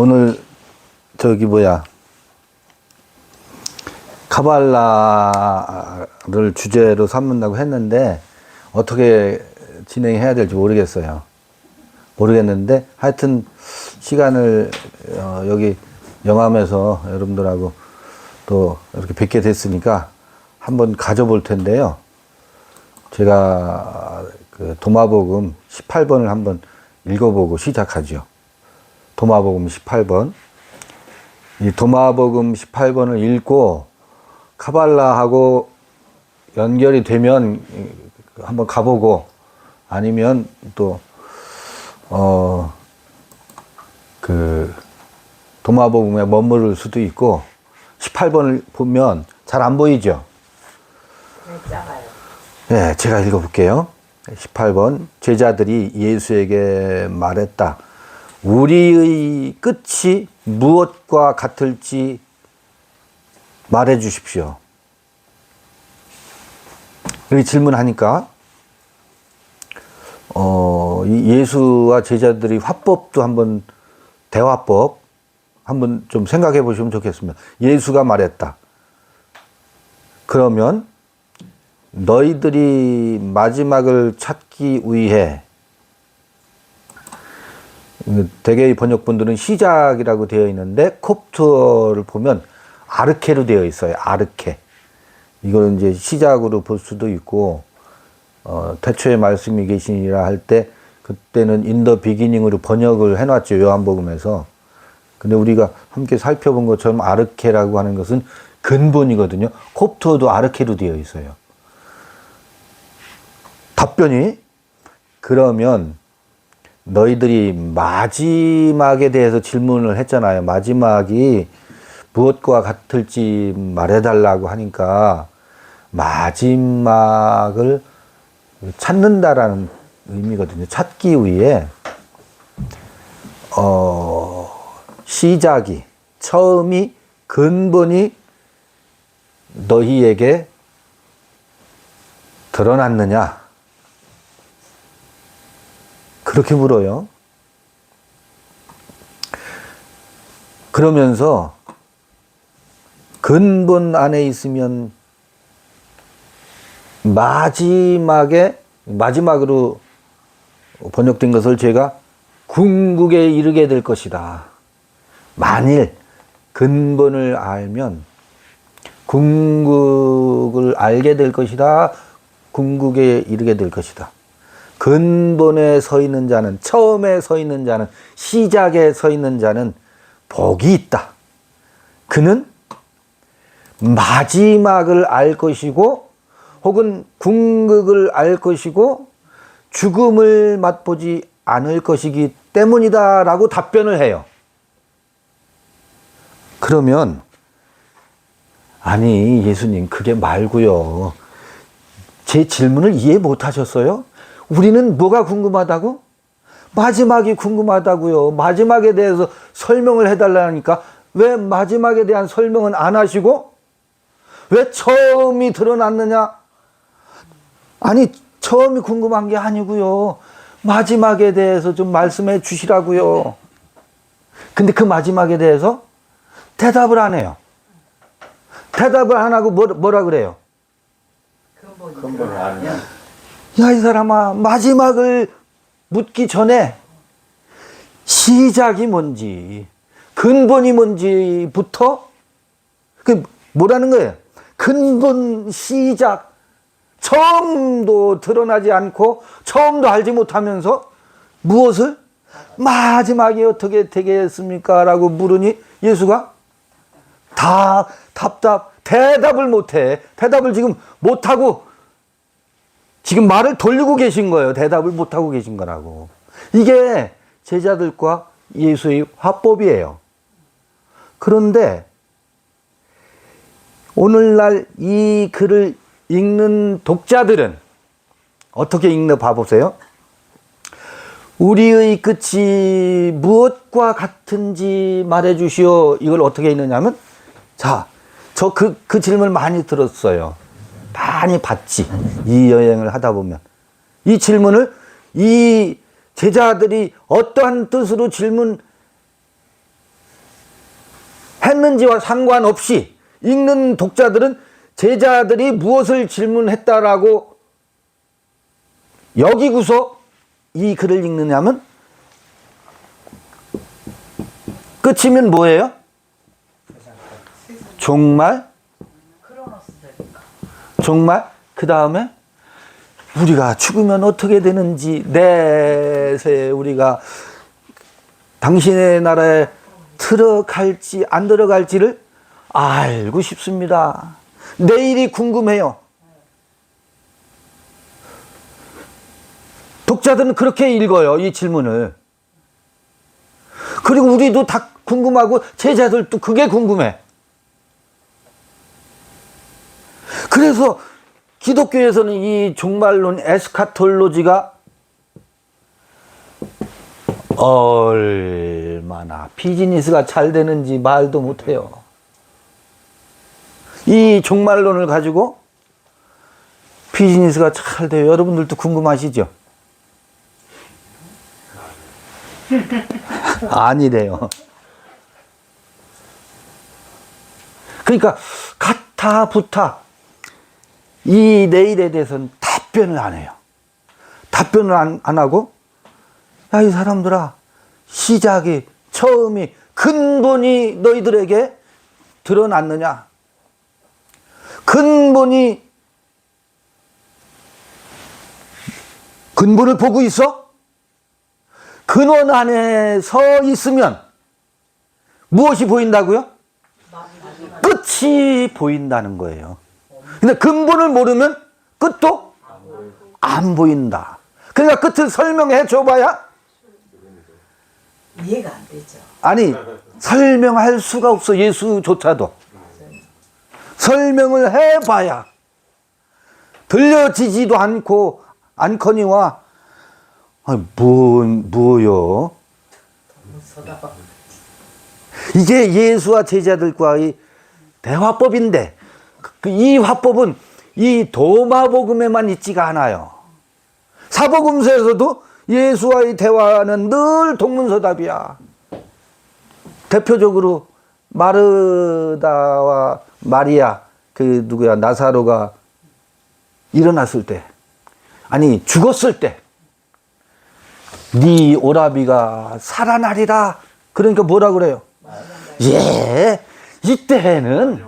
오늘 카발라를 주제로 삼는다고 했는데 어떻게 진행해야 될지 모르겠는데 하여튼 시간을 여기 영암에서 여러분들하고 또 이렇게 뵙게 됐으니까 한번 가져볼 텐데요. 제가 그 도마복음 18번을 한번 읽어보고 시작하죠. 도마복음 18번. 이 도마복음 18번을 읽고 카발라하고 연결이 되면 한번 가보고 아니면 또 그 도마복음에 머무를 수도 있고 18번을 보면 잘 안 보이죠? 네, 작아요. 네, 제가 읽어볼게요. 18번. 제자들이 예수에게 말했다. 우리의 끝이 무엇과 같을지 말해 주십시오. 이렇게 질문하니까 예수와 제자들이 화법도 한번 대화법 한번 좀 생각해 보시면 좋겠습니다. 예수가 말했다. 그러면 너희들이 마지막을 찾기 위해, 대개의 번역본들은 시작이라고 되어 있는데 콥트어를 보면 아르케로 되어 있어요. 아르케. 이걸 이제 시작으로 볼 수도 있고, 태초에 말씀이 계시니라 할 때 그때는 in the beginning으로 번역을 해놨죠. 요한복음에서. 근데 우리가 함께 살펴본 것처럼 아르케라고 하는 것은 근본이거든요. 콥트어도 아르케로 되어 있어요. 답변이, 그러면 너희들이 마지막에 대해서 질문을 했잖아요. 마지막이 무엇과 같을지 말해달라고 하니까 마지막을 찾는다라는 의미거든요. 찾기 위해 시작이, 처음이, 근본이 너희에게 드러났느냐? 그렇게 물어요. 그러면서 근본 안에 있으면 마지막으로 번역된 것을 제가 궁극에 이르게 될 것이다. 만일 근본을 알면 궁극을 알게 될 것이다. 궁극에 이르게 될 것이다. 근본에 서 있는 자는, 처음에 서 있는 자는, 시작에 서 있는 자는 복이 있다. 그는 마지막을 알 것이고 혹은 궁극을 알 것이고 죽음을 맛보지 않을 것이기 때문이다 라고 답변을 해요. 그러면 아니 예수님 그게 말고요. 제 질문을 이해 못 하셨어요? 우리는 뭐가 궁금하다고? 마지막이 궁금하다고요. 마지막에 대해서 설명을 해달라니까 왜 마지막에 대한 설명은 안 하시고 왜 처음이 드러났느냐? 아니 처음이 궁금한 게 아니고요. 마지막에 대해서 좀 말씀해 주시라고요. 근데 그 마지막에 대해서 대답을 안 해요. 대답을 안 하고 뭐라 그래요? 근본을 알면. 야, 이 사람아, 마지막을 묻기 전에 시작이 뭔지, 근본이 뭔지부터, 뭐라는 거예요? 근본, 시작, 처음도 드러나지 않고, 처음도 알지 못하면서, 무엇을? 마지막이 어떻게 되겠습니까? 라고 물으니, 예수가 대답을 못해. 대답을 지금 못하고, 지금 말을 돌리고 계신 거예요. 대답을 못하고 계신 거라고. 이게 제자들과 예수의 화법이에요. 그런데 오늘날 이 글을 읽는 독자들은 어떻게 읽나 봐보세요. 우리의 끝이 무엇과 같은지 말해주시오. 이걸 어떻게 읽느냐면, 자, 저 그 질문을 많이 들었어요. 많이 받지. 이 여행을 하다 보면. 이 질문을 이 제자들이 어떠한 뜻으로 했는지와 상관없이 읽는 독자들은 제자들이 무엇을 질문했다라고 여기고서 이 글을 읽느냐면 끝이면 뭐예요? 종말, 크로노스들인가. 종말, 그 다음에 우리가 죽으면 어떻게 되는지, 내세 우리가 당신의 나라에 들어갈지 안 들어갈지를 알고 싶습니다. 내일이 궁금해요. 독자들은 그렇게 읽어요, 이 질문을. 그리고 우리도 다 궁금하고 제자들도 그게 궁금해. 그래서 기독교에서는 이 종말론 에스카톨로지가 얼마나 비즈니스가 잘 되는지 말도 못해요. 이 종말론을 가지고 비즈니스가 잘 돼요. 여러분들도 궁금하시죠? 아니래요. 그러니까 가타 부타 이 내일에 대해서는 답변을 안 해요. 답변을 안 하고, 야, 이 사람들아, 시작이, 처음이, 근본이 너희들에게 드러났느냐? 근본을 보고 있어? 근원 안에 서 있으면 무엇이 보인다고요? 끝이 보인다는 거예요. 근데 근본을 모르면 끝도 안 보인다. 그러니까 끝을 설명해 줘봐야 이해가 안 되죠. 아니 설명할 수가 없어. 예수조차도 설명을 해봐야 들려지지도 않거니와 뭐요? 이게 예수와 제자들과의 대화법인데 이 화법은 이 도마복음에만 있지가 않아요. 사복음서에서도 예수와의 대화는 늘 동문서답이야. 대표적으로 마르다와 마리아 나사로가 일어났을 때, 아니 죽었을 때, 네 오라비가 살아나리라. 그러니까 뭐라 그래요? 예, 이때에는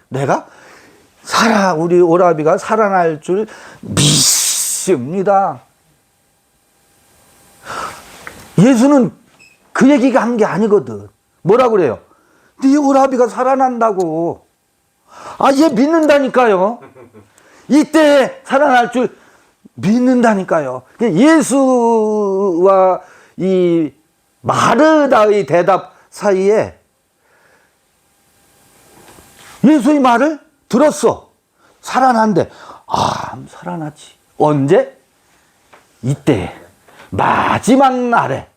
내가 우리 오라비가 살아날 줄 믿습니다. 예수는 그 얘기가 한 게 아니거든. 뭐라 그래요? 네 오라비가 살아난다고. 얘 믿는다니까요. 이때 살아날 줄 믿는다니까요. 예수와 이 마르다의 대답 사이에 예수의 말을 들었어. 살아난대. 살아나지. 언제? 이때 마지막 날에.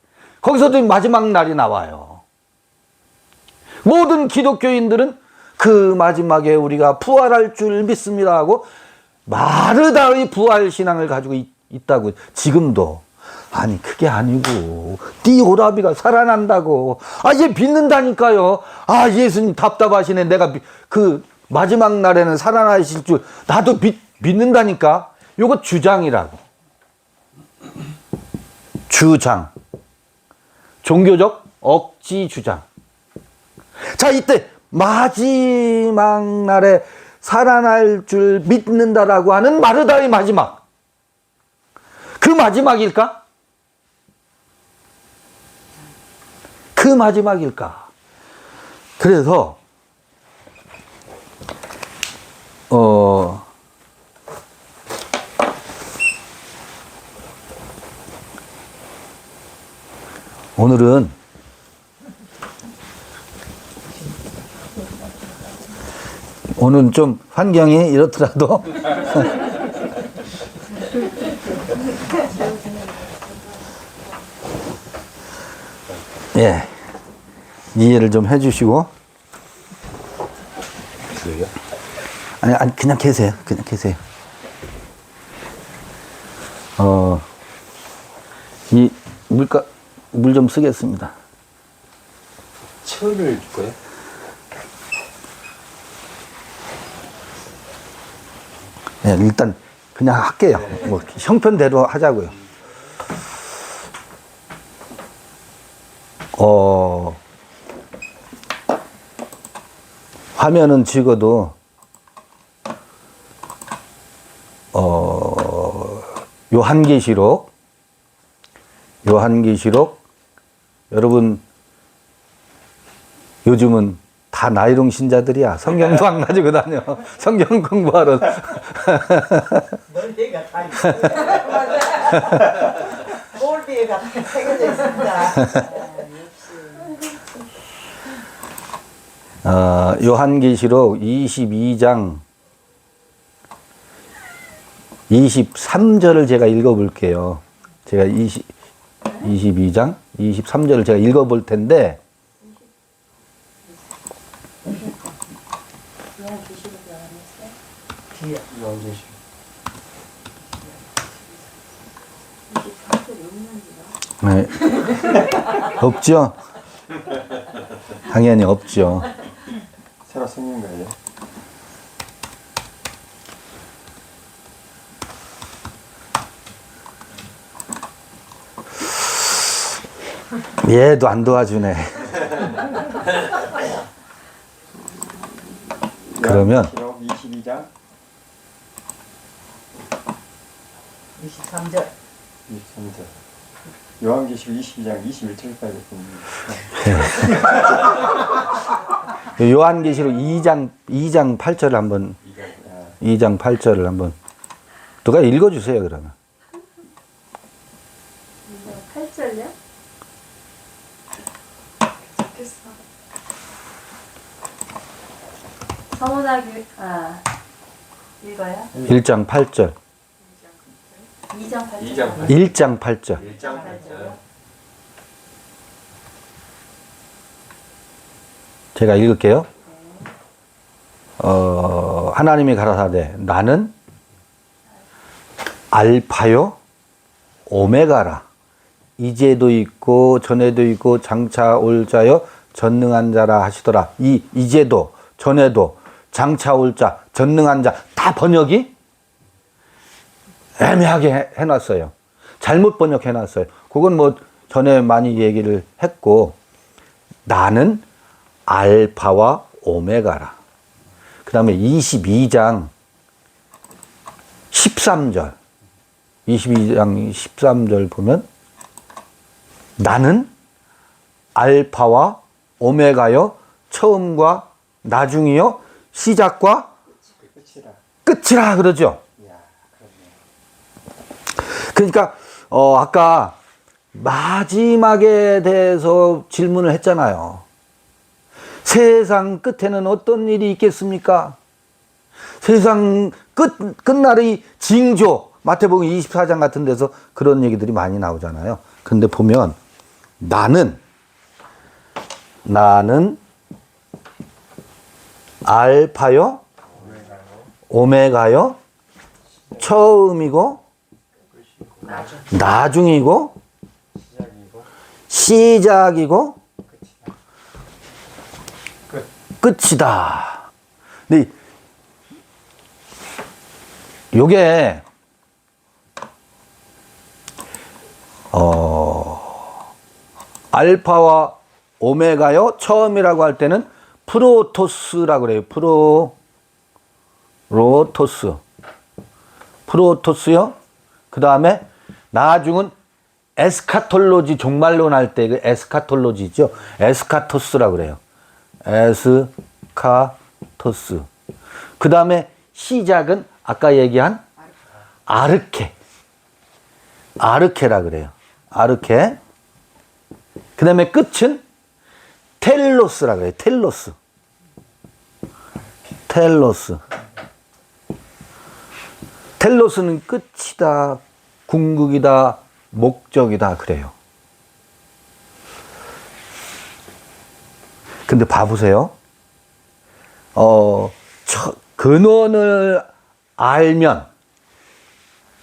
거기서도 마지막 날이 나와요. 모든 기독교인들은 그 마지막에 우리가 부활할 줄 믿습니다 하고 마르다의 부활 신앙을 가지고 있다고. 지금도. 아니 그게 아니고 네 오라비가 살아난다고. 얘 믿는다니까요. 예수님 답답하시네. 내가 그 마지막 날에는 살아나실 줄 나도 믿는다니까. 요거 주장이라고. 주장. 종교적 억지 주장. 자, 이때 마지막 날에 살아날 줄 믿는다라고 하는 마르다의 마지막. 그 마지막일까? 그 마지막일까? 그래서 오늘은 좀 환경이 이렇더라도 예, 이해를 좀 해주시고. 그래요? 아니 그냥 계세요. 그냥 계세요. 이 물 좀 쓰겠습니다. 철을 줄 거예요? 네, 일단 그냥 할게요. 뭐 형편대로 하자고요. 화면은 찍어도 요한계시록 여러분 요즘은 다 나이롱 신자들이야. 성경도 안 가지고 다녀. 성경 공부하러. 멀리가 다 있어요. 몰디가 다 새겨져 있습니다. 요한계시록 22장 23절을 제가 읽어볼게요. 제가 22장 23절을 제가 읽어볼 텐데 뒤에. 요한계시록. 네. 없죠? 당연히 없죠. 새로 생긴 거예요? 얘도 안 도와주네. 그러면 요한계시록 22장 23절. 23절. 요한계시록 22장 21절까지 봅니다. 요한계시록 2장 8절을 한번 2장 8절을 한번 누가 읽어주세요 그러면. 8절요? 좋겠어. 서문하기 읽어요? 1장 8절 2장 8절. 1장 8절 1장 8절요? 제가 읽을게요. 하나님이 가라사대 나는 알파요 오메가라. 이제도 있고 전에도 있고 장차 올 자요 전능한 자라 하시더라. 이 이제도 전에도 장차 올 자 전능한 자 다 번역이 애매하게 해놨어요. 잘못 번역해놨어요. 그건 뭐 전에 많이 얘기를 했고 나는 알파와 오메가라. 그 다음에 22장 13절 22장 13절 보면 나는 알파와 오메가요 처음과 나중이요 시작과 끝이라. 끝이라 그러죠. 이야, 그렇네. 그러니까 아까 마지막에 대해서 질문을 했잖아요. 세상 끝에는 어떤 일이 있겠습니까? 세상 끝날의 징조, 마태복음 24장 같은 데서 그런 얘기들이 많이 나오잖아요. 근데 보면 나는 알파요, 오메가요, 처음이고, 나중이고, 시작이고, 끝이다. 근데 요게 알파와 오메가요 처음이라고 할 때는 프로토스라고 그래요. 프로토스요. 그 다음에 나중은 에스카톨로지 종말론 할 때 그 에스카톨로지 있죠. 에스카토스라고 그래요. 에스카토스. 그 다음에 시작은 아까 얘기한 아르케라 그래요. 아르케. 그 다음에 끝은 텔로스라 그래요. 텔로스는 끝이다, 궁극이다, 목적이다 그래요. 근데 봐보세요. 근원을 알면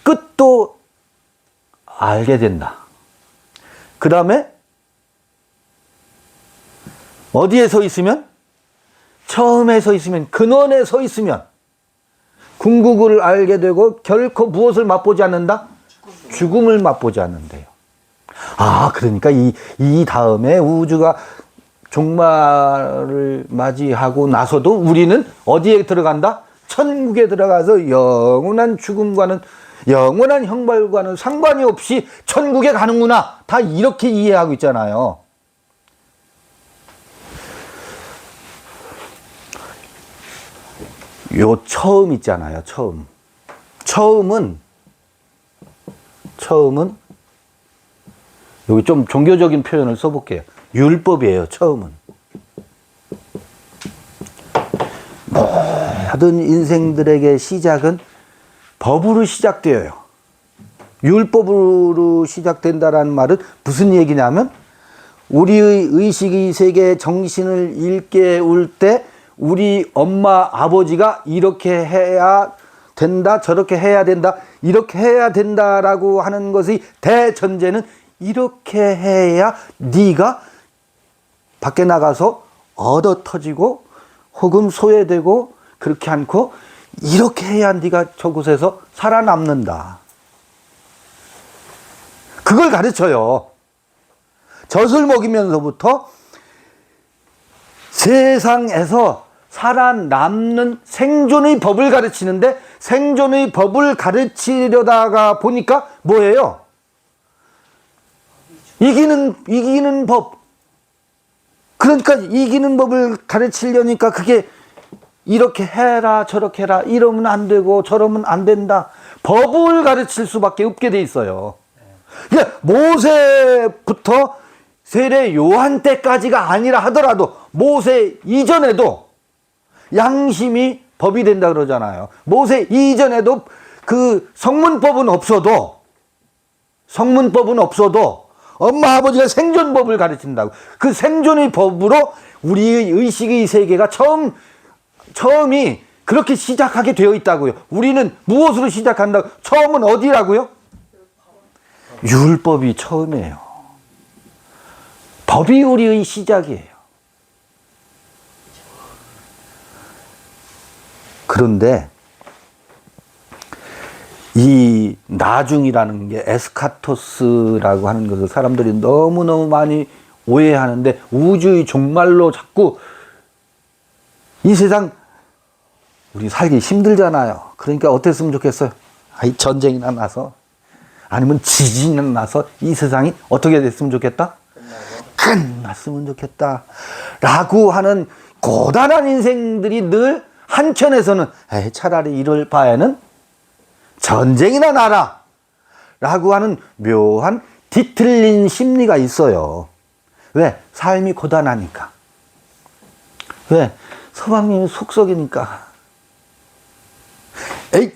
끝도 알게 된다. 그 다음에 어디에 서 있으면? 처음에 서 있으면, 근원에 서 있으면 궁극을 알게 되고 결코 무엇을 맛보지 않는다? 죽음을 맛보지 않는데요. 아, 그러니까 이 다음에 우주가 종말을 맞이하고 나서도 우리는 어디에 들어간다? 천국에 들어가서 영원한 죽음과는, 영원한 형벌과는 상관이 없이 천국에 가는구나. 다 이렇게 이해하고 있잖아요. 요 처음 있잖아요. 처음은 여기 좀 종교적인 표현을 써볼게요. 율법이에요. 처음은. 모든 인생들에게 시작은 법으로 시작되어요. 율법으로 시작된다라는 말은 무슨 얘기냐면, 우리의 의식의 세계 정신을 일깨울 때 우리 엄마 아버지가 이렇게 해야 된다, 저렇게 해야 된다, 이렇게 해야 된다라고 하는 것의 대전제는, 이렇게 해야 네가 밖에 나가서 얻어 터지고 혹은 소외되고 그렇지 않고 이렇게 해야 네가 저곳에서 살아남는다. 그걸 가르쳐요. 젖을 먹이면서부터 세상에서 살아남는 생존의 법을 가르치는데, 생존의 법을 가르치려다가 보니까 뭐예요? 이기는 법. 그러니까 이기는 법을 가르치려니까 그게 이렇게 해라 저렇게 해라, 이러면 안 되고 저러면 안 된다. 법을 가르칠 수밖에 없게 돼 있어요. 그러니까 모세부터 세례 요한 때까지가 아니라 하더라도 모세 이전에도 양심이 법이 된다 그러잖아요. 모세 이전에도 그 성문법은 없어도 엄마 아버지가 생존법을 가르친다고. 그 생존의 법으로 우리의 의식의 세계가 처음이 그렇게 시작하게 되어 있다고요. 우리는 무엇으로 시작한다고? 처음은 어디라고요? 율법이 처음이에요. 법이 우리의 시작이에요. 그런데 이 나중이라는 게, 에스카토스라고 하는 것을 사람들이 너무너무 많이 오해하는데, 우주의 종말로 자꾸 이 세상 우리 살기 힘들잖아요. 그러니까 어땠으면 좋겠어요? 전쟁이나 나서, 아니면 지진이나 나서 이 세상이 어떻게 됐으면 좋겠다? 끝났으면 좋겠다 라고 하는 고단한 인생들이 늘 한켠에서는 차라리 이럴 바에는 전쟁이나 나라 라고 하는 묘한 뒤틀린 심리가 있어요. 왜? 삶이 고단하니까. 왜? 서방님이 속썩이니까. 에이,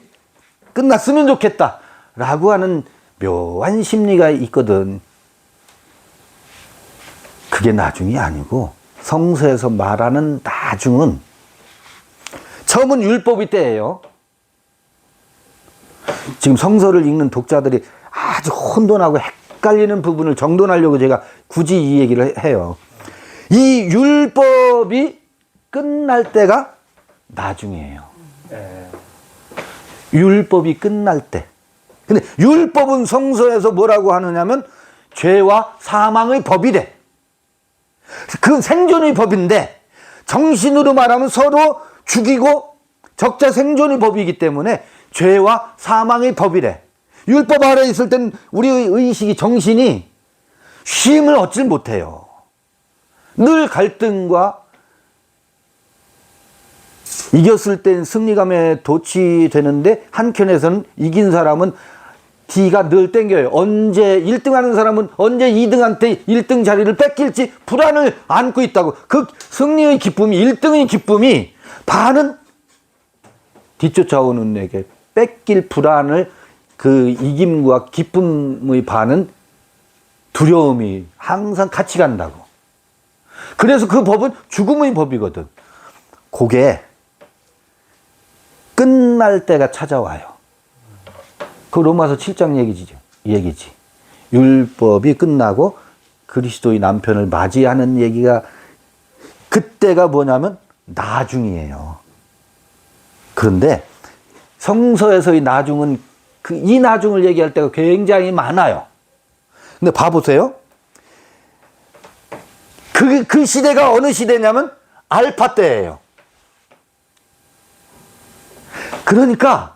끝났으면 좋겠다 라고 하는 묘한 심리가 있거든. 그게 나중이 아니고, 성서에서 말하는 나중은 처음은 율법의 때예요. 지금 성서를 읽는 독자들이 아주 혼돈하고 헷갈리는 부분을 정돈하려고 제가 굳이 이 얘기를 해요. 이 율법이 끝날 때가 나중이에요. 율법이 끝날 때. 근데 율법은 성서에서 뭐라고 하느냐면 죄와 사망의 법이래. 그건 생존의 법인데, 정신으로 말하면 서로 죽이고 적자 생존의 법이기 때문에 죄와 사망의 법이래. 율법 아래에 있을 땐 우리의 의식이, 정신이 쉼을 얻질 못해요. 늘 갈등과, 이겼을 땐 승리감에 도취되는데 한켠에서는 이긴 사람은 D가 늘 땡겨요. 언제 1등 하는 사람은 언제 2등한테 1등 자리를 뺏길지 불안을 안고 있다고. 그 승리의 기쁨이, 1등의 기쁨이 반은 뒤쫓아오는 에게 뺏길 불안을, 그 이김과 기쁨의 반은 두려움이 항상 같이 간다고. 그래서 그 법은 죽음의 법이거든. 그게 끝날 때가 찾아와요. 그 로마서 7장 얘기지. 율법이 끝나고 그리스도의 남편을 맞이하는 얘기가 그때가 뭐냐면 나중이에요. 그런데 성서에서의 나중은 이 나중을 얘기할 때가 굉장히 많아요. 근데 봐보세요. 그 시대가 어느 시대냐면 알파 때예요. 그러니까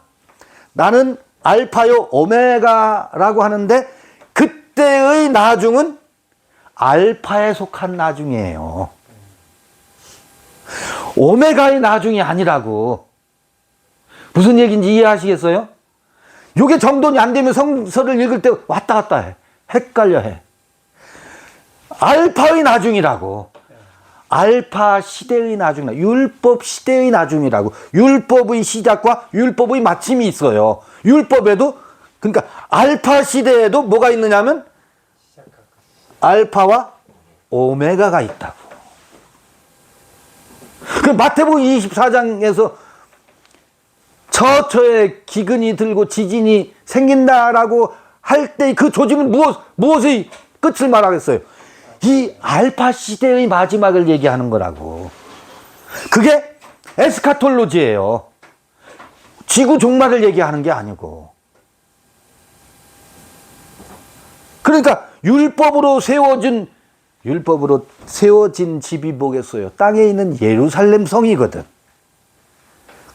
나는 알파요 오메가라고 하는데 그때의 나중은 알파에 속한 나중이에요. 오메가의 나중이 아니라고. 무슨 얘기인지 이해하시겠어요? 이게 정돈이 안 되면 성서를 읽을 때 왔다 갔다 해. 헷갈려 해. 알파의 나중이라고. 알파 시대의 나중이라고. 율법 시대의 나중이라고. 율법의 시작과 율법의 마침이 있어요. 율법에도, 그러니까 알파 시대에도 뭐가 있느냐면 알파와 오메가가 있다고. 그 마태복음 24장에서 처처에 기근이 들고 지진이 생긴다라고 할 때 그 조짐은 무엇의 끝을 말하겠어요? 이 알파 시대의 마지막을 얘기하는 거라고. 그게 에스카톨로지예요. 지구 종말을 얘기하는 게 아니고. 그러니까 율법으로 세워진 집이 뭐겠어요? 땅에 있는 예루살렘 성이거든.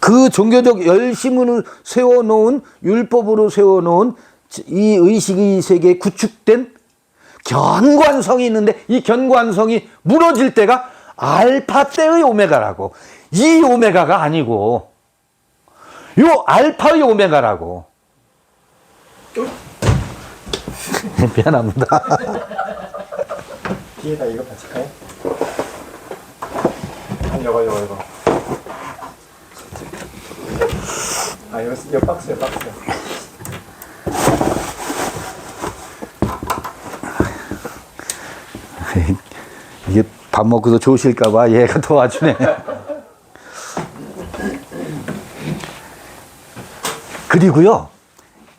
그 종교적 열심을 세워놓은, 율법으로 세워놓은 이 의식의 세계에 구축된 견고한성이 있는데 이 견고한성이 무너질 때가 알파 때의 오메가라고. 이 오메가가 아니고 요 알파의 오메가라고. 미안합니다. 뒤에다 이거 받칠까요? 이거. 아, 이거 박스요. 이게 밥 먹고서 좋으실까봐 얘가 도와주네. 그리고요,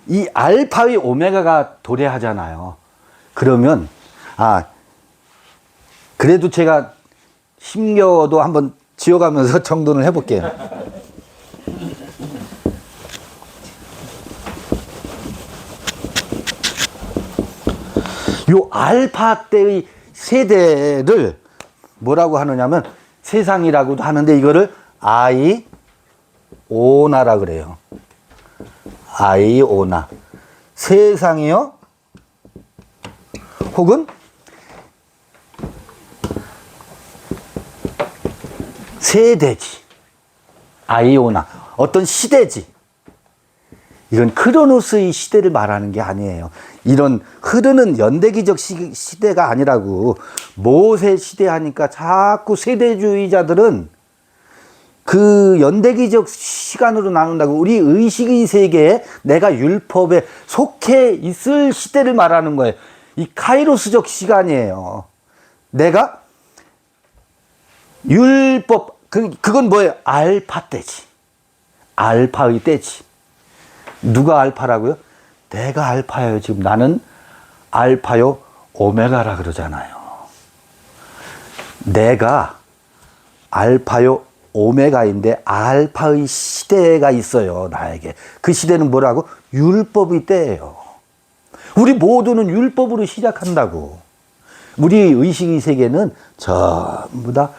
이 알파의 오메가가 도래하잖아요. 그러면, 그래도 제가 힘겨워도 한번 지어가면서 정돈을 해볼게요. 요 알파 때의 세대를 뭐라고 하느냐면 세상이라고도 하는데 이거를 아이오나라 그래요. 아이오나. 세상이요. 혹은 세대지. 아이오나. 어떤 시대지. 이건 크로노스의 시대를 말하는 게 아니에요. 이런 흐르는 연대기적 시대가 아니라고. 모세 시대 하니까 자꾸 세대주의자들은 그 연대기적 시간으로 나눈다고. 우리 의식의 세계에 내가 율법에 속해 있을 시대를 말하는 거예요. 이 카이로스적 시간이에요. 내가 율법, 그건 뭐예요? 알파 때지. 알파의 때지. 누가 알파라고요? 내가 알파예요. 지금 나는 알파요 오메가라 그러잖아요. 내가 알파요 오메가인데 알파의 시대가 있어요. 나에게. 그 시대는 뭐라고? 율법의 때예요. 우리 모두는 율법으로 시작한다고. 우리 의식의 세계는 전부 다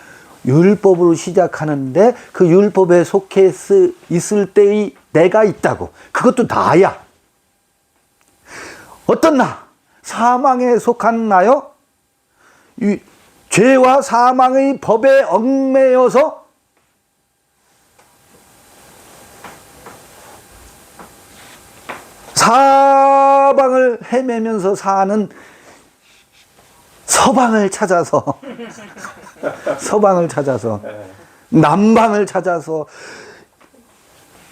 율법으로 시작하는데 그 율법에 속해 있을 때의 내가 있다고. 그것도 나야. 어떤 나? 사망에 속한 나요? 이 죄와 사망의 법에 얽매여서 사방을 헤매면서 사는 서방을 찾아서 남방을 찾아서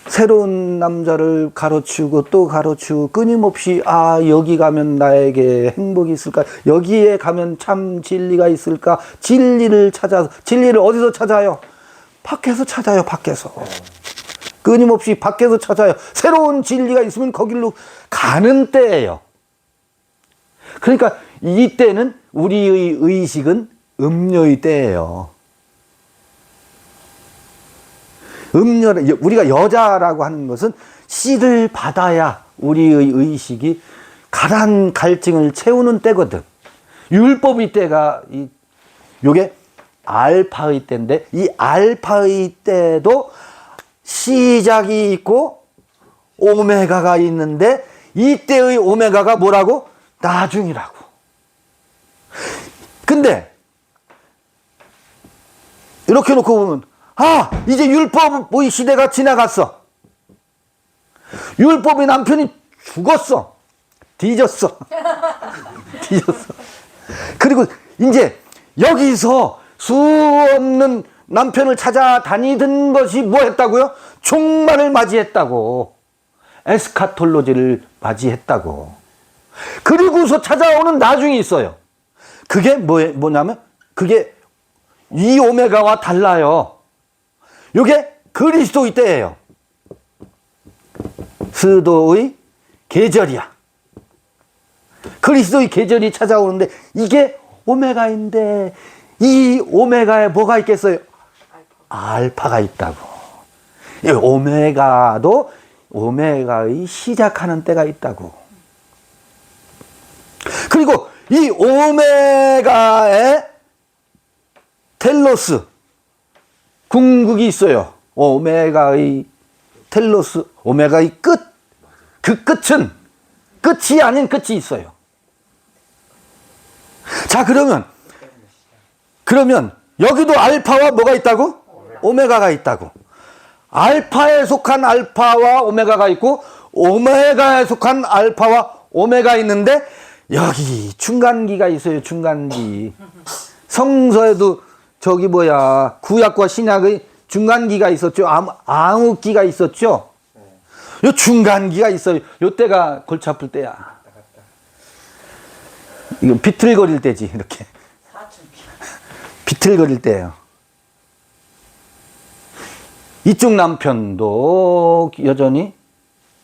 새로운 남자를 가로치우고 또 가로치우고 끊임없이 여기 가면 나에게 행복이 있을까? 여기에 가면 참 진리가 있을까? 진리를 찾아서. 진리를 어디서 찾아요? 밖에서 찾아요. 밖에서. 끊임없이 밖에서 찾아요. 새로운 진리가 있으면 거길로 가는 때예요. 그러니까 이때는 우리의 의식은 음료의 때예요. 우리가 여자라고 하는 것은 씨를 받아야 우리의 의식이 가란 갈증을 채우는 때거든. 율법의 때가 요게 알파의 때인데, 이 알파의 때도 시작이 있고 오메가가 있는데, 이때의 오메가가 뭐라고? 나중이라고. 근데 이렇게 놓고 보면, 이제 율법의 시대가 지나갔어. 율법의 남편이 죽었어. 뒤졌어. 그리고 이제 여기서 수없는 남편을 찾아다니던 것이 뭐 했다고요? 종말을 맞이했다고. 에스카톨로지를 맞이했다고. 그리고서 찾아오는 나중이 있어요. 그게 뭐냐면, 그게 이 오메가와 달라요. 이게 그리스도의 때예요. 스도의 계절이야. 그리스도의 계절이 찾아오는데, 이게 오메가인데, 이 오메가에 뭐가 있겠어요? 알파가 있다고. 이 오메가도 오메가의 시작하는 때가 있다고. 그리고 이 오메가에 텔로스 궁극이 있어요. 오메가의 텔로스, 오메가의 끝. 그 끝은 끝이 아닌 끝이 있어요. 자, 그러면 여기도 알파와 뭐가 있다고? 오메가가 있다고. 알파에 속한 알파와 오메가가 있고, 오메가에 속한 알파와 오메가 있는데, 여기 중간기가 있어요. 중간기. 성서에도 구약과 신약의 중간기가 있었죠. 암흑기가 있었죠. 요 중간기가 있어요. 요 때가 골치 아플 때야. 이거 비틀거릴 때지, 이렇게. 비틀거릴 때예요. 이쪽 남편도 여전히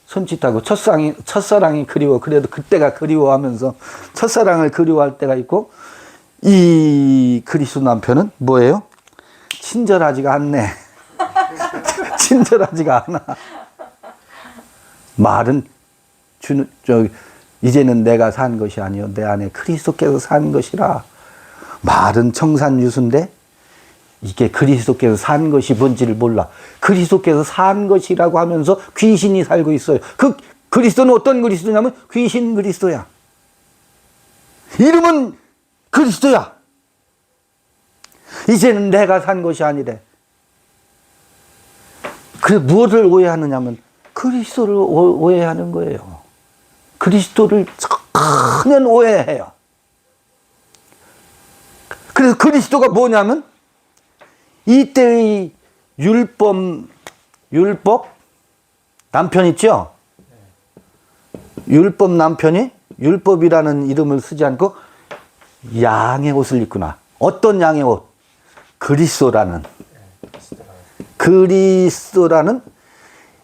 손짓하고 첫사랑이 그리워. 그래도 그때가 그리워하면서 첫사랑을 그리워할 때가 있고, 이 그리스도 남편은 뭐예요? 친절하지가 않네. 친절하지가 않아. 말은 이제는 내가 산 것이 아니요 내 안에 그리스도께서 산 것이라. 말은 청산유수인데 이게 그리스도께서 산 것이 뭔지를 몰라. 그리스도께서 산 것이라고 하면서 귀신이 살고 있어요. 그 그리스도는 어떤 그리스도냐면 귀신 그리스도야. 이름은 그리스도야. 이제는 내가 산 것이 아니래. 그래, 무엇을 오해하느냐면 그리스도를 오해하는 거예요. 그리스도를 전혀 오해해요. 그래서 그리스도가 뭐냐면 이때의 율법 남편 있죠? 율법 남편이 율법이라는 이름을 쓰지 않고 양의 옷을 입구나. 어떤 양의 옷? 그리스도라는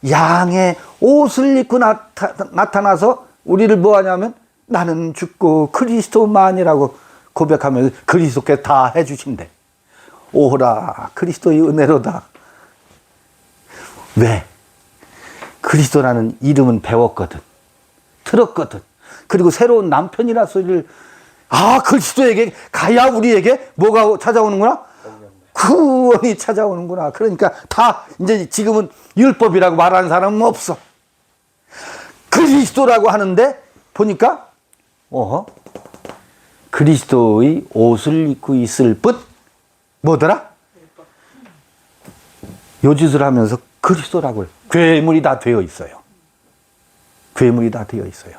양의 옷을 입고 나타나서 우리를 뭐하냐면 나는 죽고 그리스도만이라고 고백하면서 그리스도께 다 해주신대. 오호라 그리스도의 은혜로다. 왜? 그리스도라는 이름은 배웠거든. 들었거든. 그리고 새로운 남편이라 소리를 그리스도에게 가야 우리에게 뭐가 찾아오는구나? 구원이 찾아오는구나. 그러니까 다 이제 지금은 율법이라고 말하는 사람은 없어. 그리스도라고 하는데 보니까 그리스도의 옷을 입고 있을 뿐 뭐더라? 요 짓을 하면서 그리스도라고 해요. 괴물이 다 되어 있어요. 괴물이 다 되어 있어요.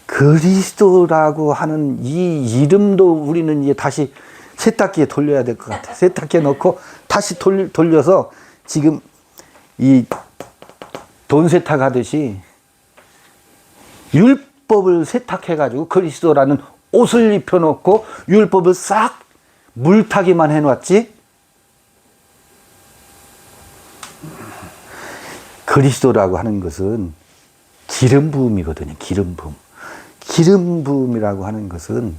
그리스도라고 하는 이 이름도 우리는 이제 다시 세탁기에 돌려야 될 것 같아. 세탁기에 넣고 다시 돌려서 지금 이 돈 세탁하듯이 율법을 세탁해가지고 그리스도라는 옷을 입혀놓고 율법을 싹 물타기만 해놨지. 그리스도라고 하는 것은 기름 부음이거든요. 기름 부음. 기름 부음이라고 하는 것은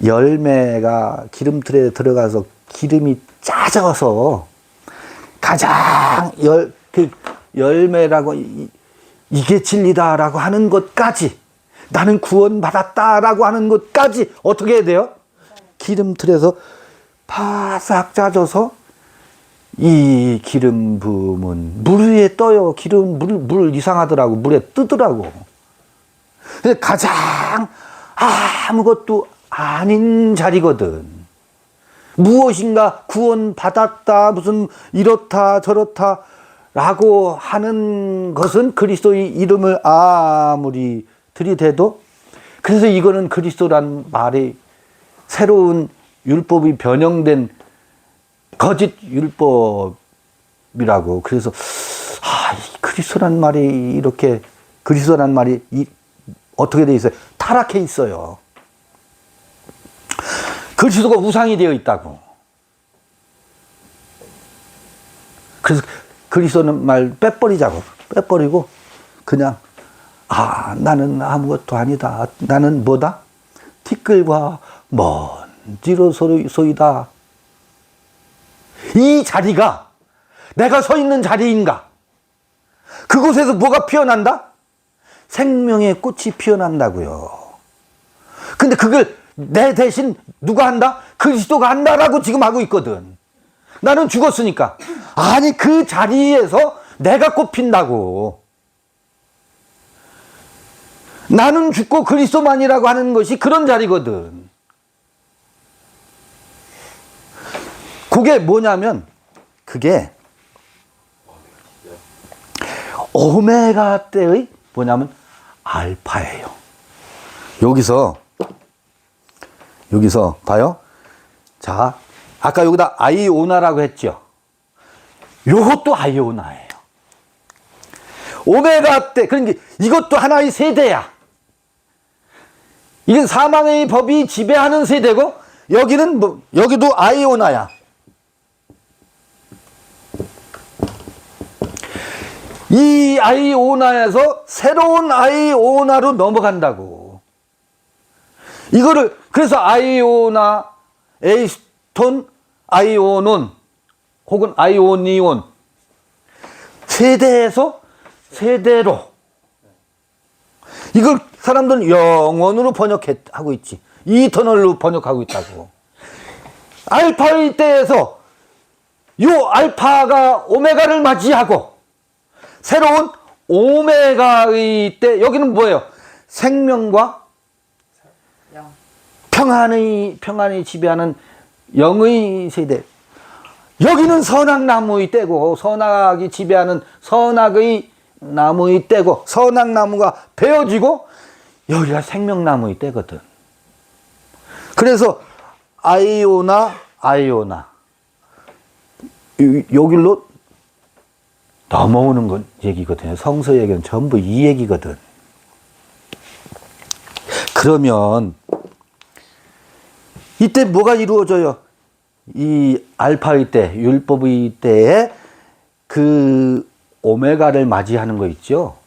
열매가 기름틀에 들어가서 기름이 짜져서 가장 그 열매라고 이게 진리다라고 하는 것까지 나는 구원받았다라고 하는 것까지 어떻게 해야 돼요? 기름 틀에서 바싹 짜져서 이 기름 부음은 물 위에 떠요. 기름 물 이상하더라고. 물에 뜨더라고. 근데 가장 아무것도 아닌 자리거든. 무엇인가 구원받았다, 무슨 이렇다 저렇다 라고 하는 것은 그리스도의 이름을 아무리 들이대도, 그래서 이거는 그리스도란 말이 새로운 율법이 변형된 거짓 율법이라고. 그래서 이 그리스도란 말이 이렇게, 그리스도란 말이 어떻게 돼 있어요? 타락해 있어요. 그리스도가 우상이 되어 있다고. 그래서 그리스도는 말 빼버리자고. 빼버리고 그냥 나는 아무것도 아니다. 나는 뭐다? 티끌과 먼지로소이다. 이 자리가 내가 서 있는 자리인가? 그곳에서 뭐가 피어난다? 생명의 꽃이 피어난다고요. 근데 그걸 내 대신 누가 한다? 그리스도가 한다라고 지금 하고 있거든. 나는 죽었으니까. 아니, 그 자리에서 내가 꽃핀다고. 나는 죽고 그리스도만이라고 하는 것이 그런 자리거든. 그게 뭐냐면, 그게 오메가 때의 뭐냐면 알파예요. 여기서 봐요. 자, 아까 여기다 아이오나라고 했죠. 요것도 아이오나예요. 오메가 때, 그러니까 이것도 하나의 세대야. 이게 사망의 법이 지배하는 세대고, 여기는 여기도 아이오나야. 이 아이오나에서 새로운 아이오나로 넘어간다고. 이거를 그래서 아이오나, 에이스톤, 아이오논 혹은 아이오니온, 세대에서 세대로, 이걸 사람들은 영원으로 번역하고 있지. 이터널로 번역하고 있다고. 알파의 때에서 요 알파가 오메가를 맞이하고 새로운 오메가의 때, 여기는 뭐예요? 생명과 평안이 지배하는 영의 세대. 여기는 선악나무의 때고, 선악이 지배하는 선악의 나무의 때고, 선악나무가 베어지고, 여기가 생명나무의 때거든. 그래서 아이오나 여기로 넘어오는 건 얘기거든요. 성서 얘기는 전부 이 얘기거든. 그러면 이때 뭐가 이루어져요? 이 알파의 때, 율법의 때에 그 오메가를 맞이하는 거 있죠?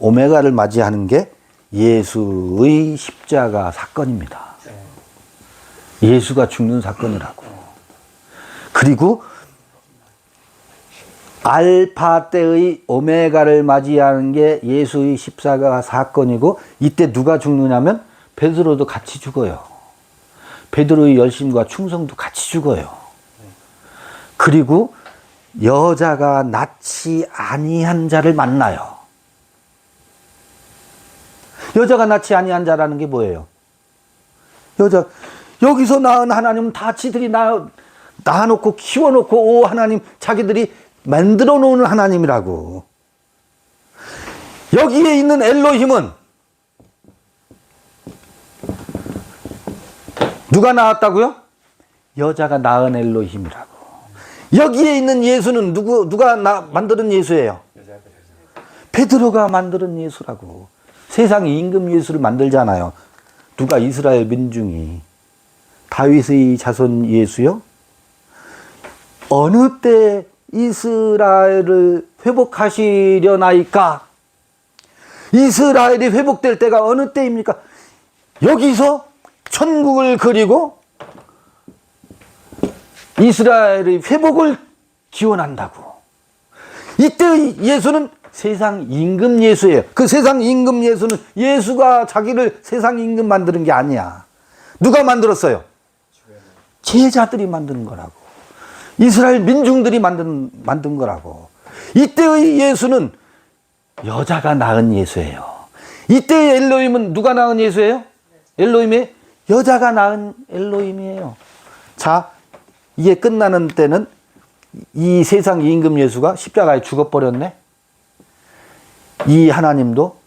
오메가를 맞이하는 게 예수의 십자가 사건입니다. 예수가 죽는 사건이라고. 그리고 알파 때의 오메가를 맞이하는 게 예수의 십자가 사건이고, 이때 누가 죽느냐면 베드로도 같이 죽어요. 베드로의 열심과 충성도 같이 죽어요. 그리고 여자가 낳지 아니한 자를 만나요. 여자가 낳지 아니한 자라는 게 뭐예요? 여기서 낳은 하나님은 다 지들이 낳아놓고 키워놓고, 오 하나님, 자기들이 만들어 놓은 하나님이라고. 여기에 있는 엘로힘은 누가 낳았다고요? 여자가 낳은 엘로힘이라고. 여기에 있는 예수는 누가 만드는 예수예요? 베드로가 만드는 예수라고. 세상이 임금 예수를 만들잖아요. 누가? 이스라엘 민중이. 다윗의 자손 예수요? 어느 때 이스라엘을 회복하시려나이까? 이스라엘이 회복될 때가 어느 때입니까? 여기서 천국을 그리고 이스라엘의 회복을 기원한다고. 이때 예수는 세상 임금 예수예요. 그 세상 임금 예수는 예수가 자기를 세상 임금 만드는 게 아니야. 누가 만들었어요? 제자들이 만든 거라고. 이스라엘 민중들이 만든 거라고. 이때의 예수는 여자가 낳은 예수예요. 이때의 엘로힘은 누가 낳은 예수예요? 엘로힘이 여자가 낳은 엘로힘이에요. 자, 이게 끝나는 때는 이 세상 임금 예수가 십자가에 죽어버렸네. 이 하나님도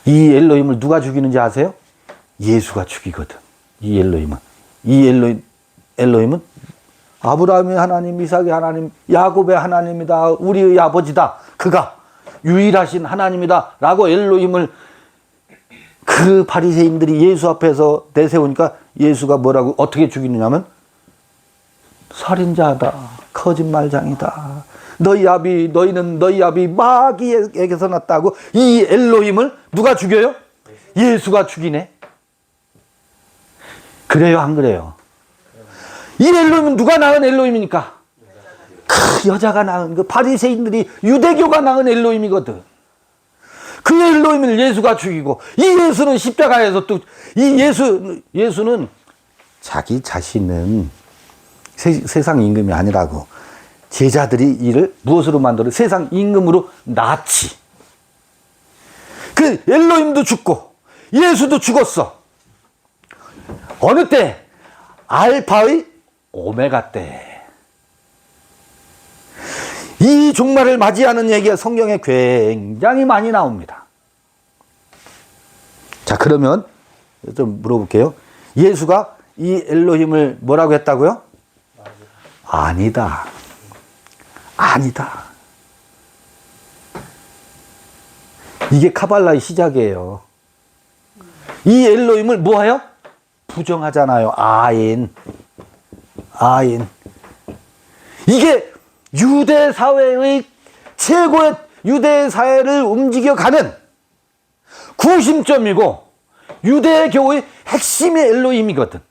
이 엘로힘을 누가 죽이는지 아세요? 예수가 죽이거든. 이 엘로힘은. 이 엘로힘은 아브라함의 하나님, 이삭의 하나님, 야곱의 하나님이다. 우리의 아버지다. 그가 유일하신 하나님이다. 라고 엘로힘을 그 바리새인들이 예수 앞에서 내세우니까 예수가 뭐라고 어떻게 죽이느냐면 살인자다. 거짓말장이다. 너희는 너희 아비 마귀에게서 났다고 이 엘로힘을 누가 죽여요? 예수가 죽이네. 그래요, 안 그래요? 이 엘로힘은 누가 낳은 엘로힘입니까? 여자가 낳은 그 바리새인들이 유대교가 낳은 엘로힘이거든. 그 엘로힘을 예수가 죽이고 이 예수는 십자가에서 또 이 예수는 자기 자신은 세상 임금이 아니라고 제자들이 이를 무엇으로 만들어? 세상 임금으로 낳지. 그 엘로힘도 죽고 예수도 죽었어. 어느 때? 알파의 오메가 때. 이 종말을 맞이하는 얘기가 성경에 굉장히 많이 나옵니다. 자, 그러면 좀 물어볼게요. 예수가 이 엘로힘을 뭐라고 했다고요? 아니다. 아니다. 이게 카발라의 시작이에요. 이 엘로힘을 뭐해요? 부정하잖아요. 아인. 이게 유대 사회의 최고의 유대 사회를 움직여가는 구심점이고 유대교의 핵심의 엘로힘이거든.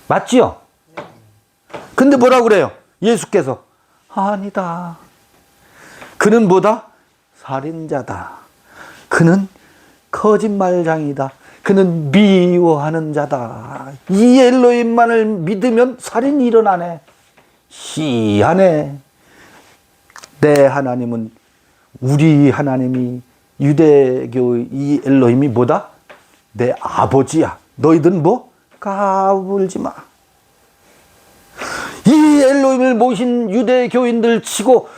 맞지요? 근데 뭐라고 그래요? 예수께서 아니다. 그는 뭐다? 살인자다. 그는 거짓말장이다. 그는 미워하는 자다. 이 엘로힘만을 믿으면 살인이 일어나네. 희한해. 내 하나님은 우리 하나님이 유대교의 이 엘로힘이 뭐다? 내 아버지야. 너희들은 뭐? 까불지 마. 이 엘로힘을 모신 유대교인들 치고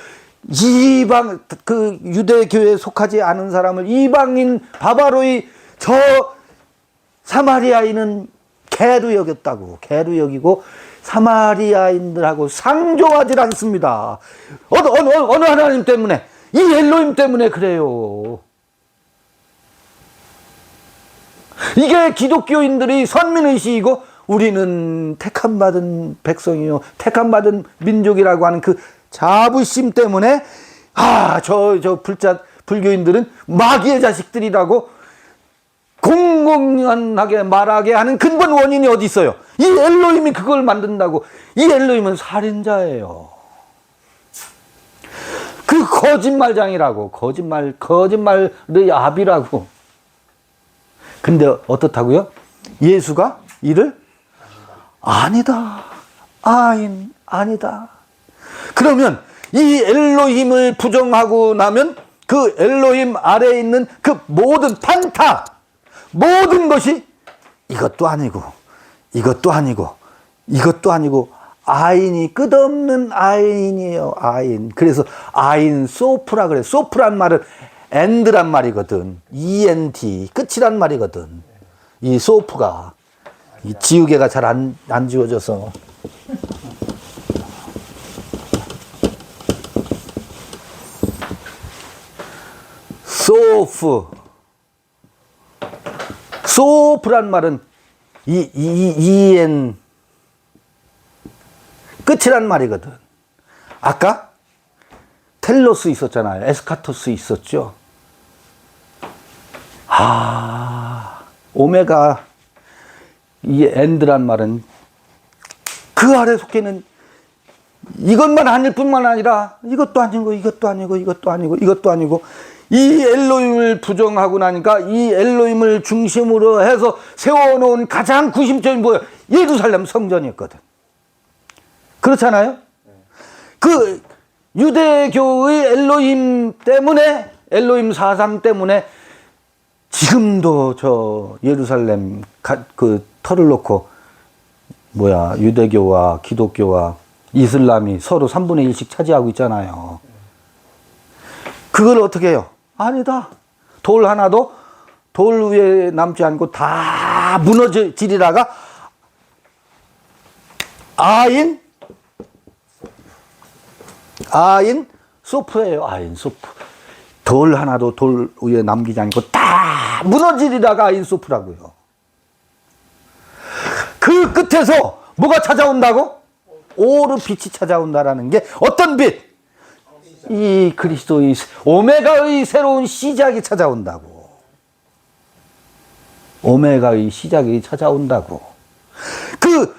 이방 그 유대교에 속하지 않은 사람을 이방인 바바로의 저 사마리아인은 개로 여겼다고. 개로 여기고 사마리아인들하고 상종하지 않습니다. 어느 하나님 때문에? 이 엘로힘 때문에 그래요. 이게 기독교인들이 선민의식이고 우리는 택함받은 백성이요 택함받은 민족이라고 하는 그 자부심 때문에 불교인들은 마귀의 자식들이라고 공공연하게 말하게 하는 근본 원인이 어디 있어요? 이 엘로힘이 그걸 만든다고. 이 엘로힘은 살인자예요. 그 거짓말장이라고. 거짓말의 아비라고. 근데 어떻다고요? 예수가 이를 아니다. 아니다. 그러면 이 엘로힘을 부정하고 나면 그 엘로힘 아래에 있는 그 모든 판타, 모든 것이 이것도 아니고 이것도 아니고 이것도 아니고 아인이 끝없는 아인이에요. 아인. 그래서 아인 소프라 그래. 소프란 말은 엔드란 말이거든. ENT 끝이란 말이거든. 이 소프가 이 지우개가 잘 안 지워져서 소프란 말은 EN 끝이란 말이거든. 아까 텔로스 있었잖아요. 에스카토스 있었죠. 오메가 이 엔드란 말은 그 아래 속해 있는 이것만 아닐 뿐만 아니라 이것도 아니고 이것도 아니고 이것도 아니고 이것도 아니고 이 엘로힘을 부정하고 나니까 이 엘로힘을 중심으로 해서 세워놓은 가장 구심점이 뭐예요? 예루살렘 성전이었거든. 그렇잖아요? 그 유대교의 엘로힘 때문에, 엘로힘 사상 때문에 지금도 저 예루살렘 그 터를 놓고 유대교와 기독교와 이슬람이 서로 3분의 1씩 차지하고 있잖아요. 그걸 어떻게 해요? 아니다. 돌 하나도 돌 위에 남지 않고 다 무너지리라가 아인 소프예요. 아인 소프. 돌 하나도 돌 위에 남기지 않고 다 무너지리라가 아인 소프라고요. 그 끝에서 뭐가 찾아온다고? 오르 빛이 찾아온다라는 게 어떤 빛? 이 그리스도의 오메가의 새로운 시작이 찾아온다고. 오메가의 시작이 찾아온다고. 그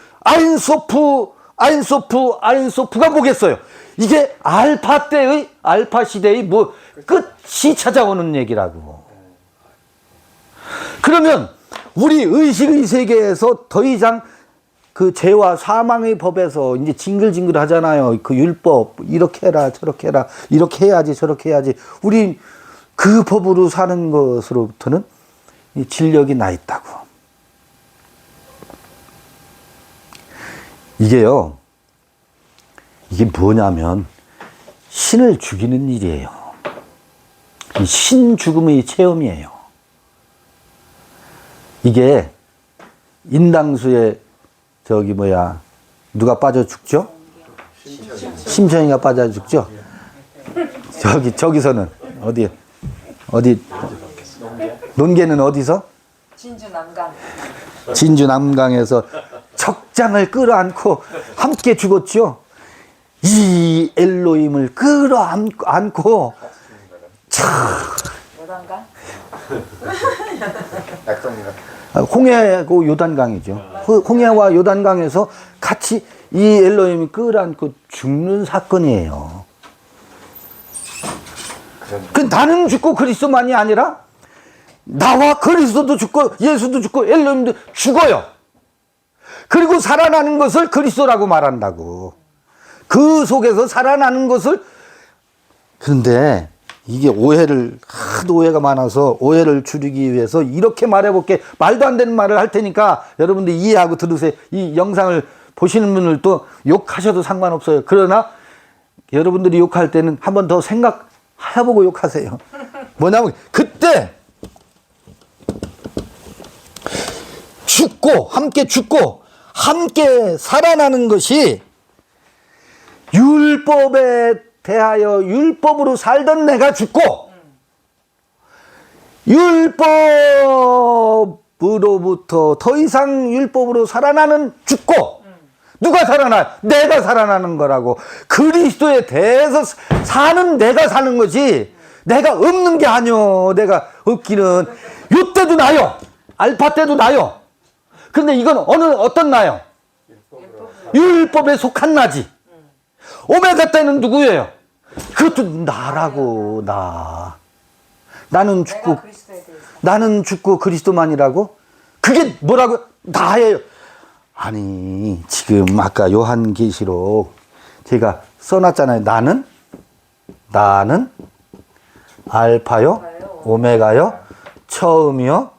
아인소프가 뭐겠어요? 이게 알파 때의, 알파 시대의 끝이 찾아오는 얘기라고. 그러면 우리 의식의 세계에서 더 이상 그 죄와 사망의 법에서 이제 징글징글 하잖아요. 그 율법, 이렇게 해라, 저렇게 해라, 이렇게 해야지, 저렇게 해야지. 우리 그 법으로 사는 것으로부터는 이 진력이 나 있다고. 이게요, 이게 뭐냐면 신을 죽이는 일이에요. 신 죽음의 체험이에요. 이게 인당수에 누가 빠져 죽죠? 심청이가 빠져 죽죠? 저기서는 어디 논개는 어디서? 진주 남강에서 적장을 끌어안고 함께 죽었죠. 이 엘로힘을 끌어안고 요단강? 홍해고 요단강이죠. 홍해와 요단강에서 같이 이 엘로힘이 끌어안고 죽는 사건이에요. 그 나는 죽고 그리스도만이 아니라 나와 그리스도도 죽고 예수도 죽고 엘로힘도 죽어요. 그리고 살아나는 것을 그리스도라고 말한다고. 그 속에서 살아나는 것을. 그런데 이게 하도 오해가 많아서 오해를 줄이기 위해서 이렇게 말해볼게. 말도 안 되는 말을 할 테니까 여러분들 이해하고 들으세요. 이 영상을 보시는 분들 또 욕하셔도 상관없어요. 그러나 여러분들이 욕할 때는 한 번 더 생각해보고 욕하세요. 뭐냐면 그때 함께 함께 살아나는 것이 율법에 대하여 율법으로 살던 내가 죽고 율법으로부터 더 이상 율법으로 살아나는 죽고 누가 살아나요? 내가 살아나는 거라고. 그리스도에 대해서 사는 내가 사는 거지 내가 없는 게 아니요. 내가 없기는 요때도 나요. 알파 때도 나요. 그런데 이건 어떤 나요? 율법에 속한 나지. 오메가 때는 누구예요? 그것도 나라고. 나는 죽고 그리스도만이라고? 그게 뭐라고? 나예요. 아니 지금 아까 요한계시록 제가 써놨잖아요. 나는 알파요, 오메가요, 처음이요,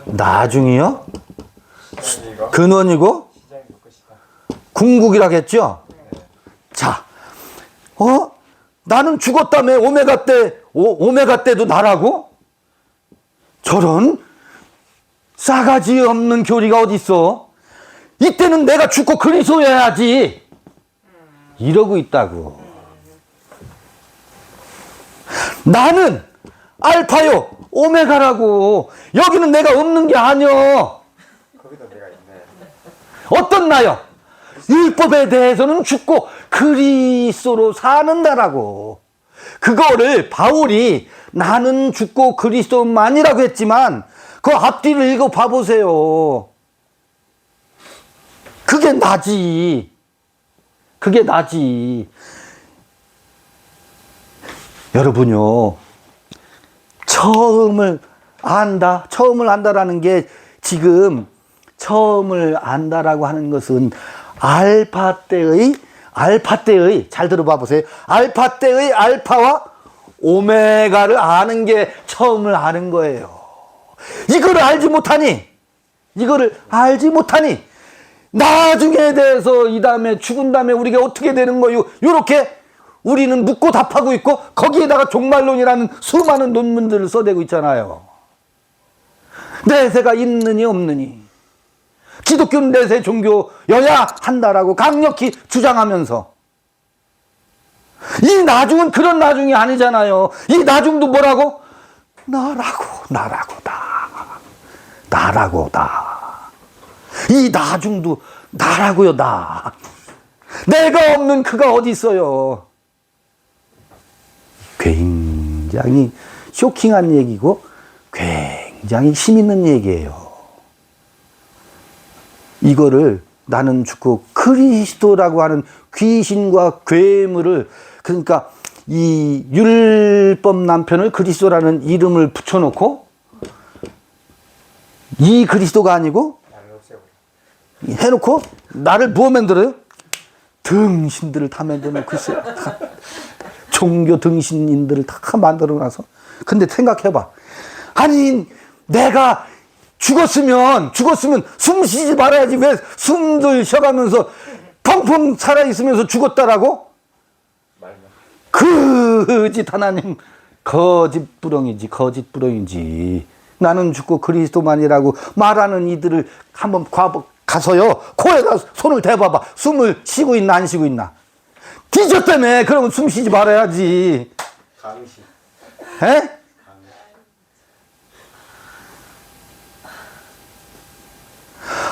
나중이요, 근원이고 궁극이라고 했죠? 자, 나는 죽었다며 오메가 때도 나라고? 저런 싸가지 없는 교리가 어디 있어? 이때는 내가 죽고 그리스도여야지. 이러고 있다고. 나는 알파요, 오메가라고. 여기는 내가 없는 게 아니여. 거기도 내가 있네. 어떤 나요? 율법에 대해서는 죽고 그리스도로 사는다라고. 그거를 바울이 나는 죽고 그리스도만이라고 했지만 그 앞뒤를 읽어 봐보세요. 그게 나지. 그게 나지. 여러분요, 처음을 안다라는 게 지금 처음을 안다라고 하는 것은 알파 때의 잘 들어봐 보세요. 알파 때의 알파와 오메가를 아는 게 처음을 아는 거예요. 이거를 알지 못하니 나중에 대해서 이 다음에 죽은 다음에 우리가 어떻게 되는 거요? 요렇게 우리는 묻고 답하고 있고 거기에다가 종말론이라는 수많은 논문들을 써대고 있잖아요. 내세가 있느니 없느니, 기독교는 내세 종교여야 한다라고 강력히 주장하면서 이 나중은 그런 나중이 아니잖아요. 이 나중도 뭐라고? 나라고다. 이 나중도 나라고요, 나. 내가 없는 그가 어디 있어요. 굉장히 쇼킹한 얘기고 굉장히 힘 있는 얘기예요. 이거를 나는 죽고 그리스도라고 하는 귀신과 괴물을, 그러니까 이 율법 남편을 그리스도라는 이름을 붙여놓고 이 그리스도가 아니고 해놓고 나를 뭐 만들어요? 등신들을 다 만들어 글쎄, 종교 등신인들을 다 만들어놔서. 근데 생각해봐. 아니 내가 죽었으면 숨 쉬지 말아야지 왜 숨들 쉬어가면서 펑펑 살아있으면서 죽었다라고? 거짓 하나님, 거짓부렁이지. 나는 죽고 그리스도만이라고 말하는 이들을 한번 가서요 코에다 손을 대봐봐. 숨을 쉬고 있나 안 쉬고 있나. 뒤졌다며. 그러면 숨 쉬지 말아야지. 강시. 에?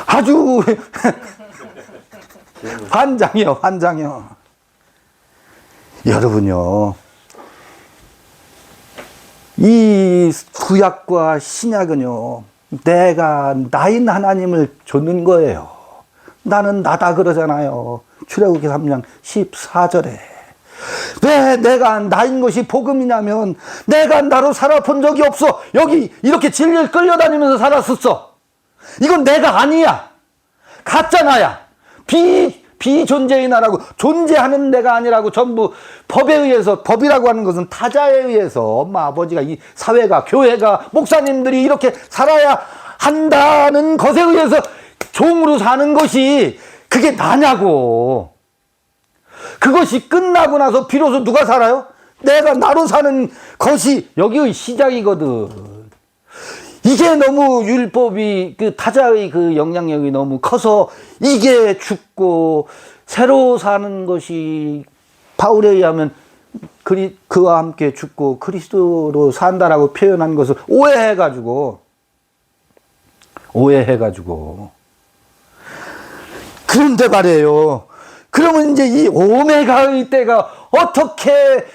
아주 환장이요. 여러분요, 이 구약과 신약은요, 내가 나인 하나님을 줬는 거예요. 나는 나다 그러잖아요. 출애굽기 3장 14절에. 왜 내가 나인 것이 복음이냐면 내가 나로 살아본 적이 없어. 여기 이렇게 진리를 끌려다니면서 살았었어. 이건 내가 아니야. 가짜 나야. 비존재의 나라고, 존재하는 내가 아니라고. 전부 법에 의해서, 법이라고 하는 것은 타자에 의해서 엄마 아버지가, 이 사회가, 교회가, 목사님들이 이렇게 살아야 한다는 것에 의해서 종으로 사는 것이 그게 나냐고. 그것이 끝나고 나서 비로소 누가 살아요? 내가 나로 사는 것이 여기의 시작이거든. 이게 너무 율법이, 그 타자의 그 영향력이 너무 커서 이게 죽고 새로 사는 것이 바울에 의하면 그와 함께 죽고 그리스도로 산다라고 표현한 것을 오해해가지고 그런데 말이에요. 그러면 이제 이 오메가의 때가 어떻게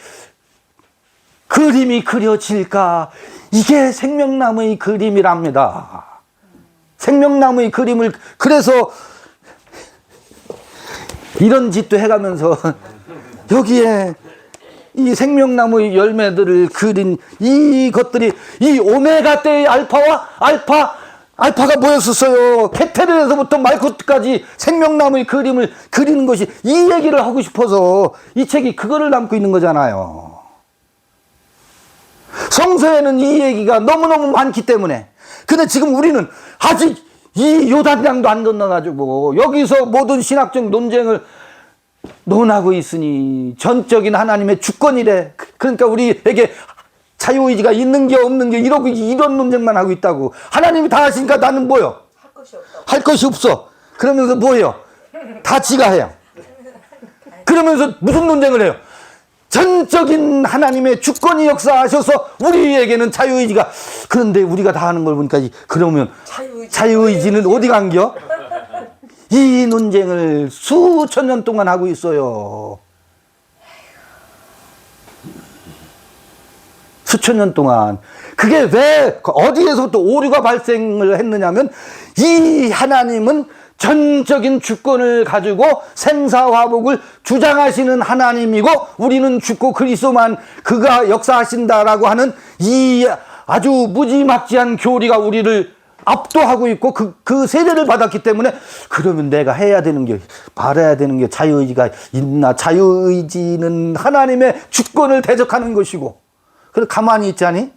그림이 그려질까? 이게 생명나무의 그림이랍니다. 생명나무의 그림을, 그래서 이런 짓도 해가면서 여기에 이 생명나무의 열매들을 그린 이것들이, 이 오메가 때의 알파가 뭐였었어요? 케테르에서부터 말코트까지 생명나무의 그림을 그리는 것이, 이 얘기를 하고 싶어서 이 책이 그거를 담고 있는 거잖아요. 성서에는 이 얘기가 너무너무 많기 때문에. 근데 지금 우리는 아직 이 요단강도 안 건너가지고 여기서 모든 신학적 논쟁을 논하고 있으니 전적인 하나님의 주권이래. 그러니까 우리에게 자유의지가 있는 게 없는 게 이러고 이런 논쟁만 하고 있다고. 하나님이 다 하시니까 나는 뭐요? 할 것이 없어. 그러면서 뭐예요? 다 지가 해요. 그러면서 무슨 논쟁을 해요? 전적인 하나님의 주권이 역사하셔서 우리에게는 자유의지가. 그런데 우리가 다 하는 걸 보니까 그러면 자유의지는 어디 간겨? 이 논쟁을 수천 년 동안 하고 있어요. 수천 년 동안. 그게 왜 어디에서부터 오류가 발생을 했느냐면 이 하나님은 전적인 주권을 가지고 생사화복을 주장하시는 하나님이고 우리는 죽고 그리스도만 그가 역사하신다라고 하는 이 아주 무지막지한 교리가 우리를 압도하고 있고 그 세례를 받았기 때문에 그러면 내가 해야 되는 게 바라야 되는 게 자유의지가 있나? 자유의지는 하나님의 주권을 대적하는 것이고 그래 가만히 있자니?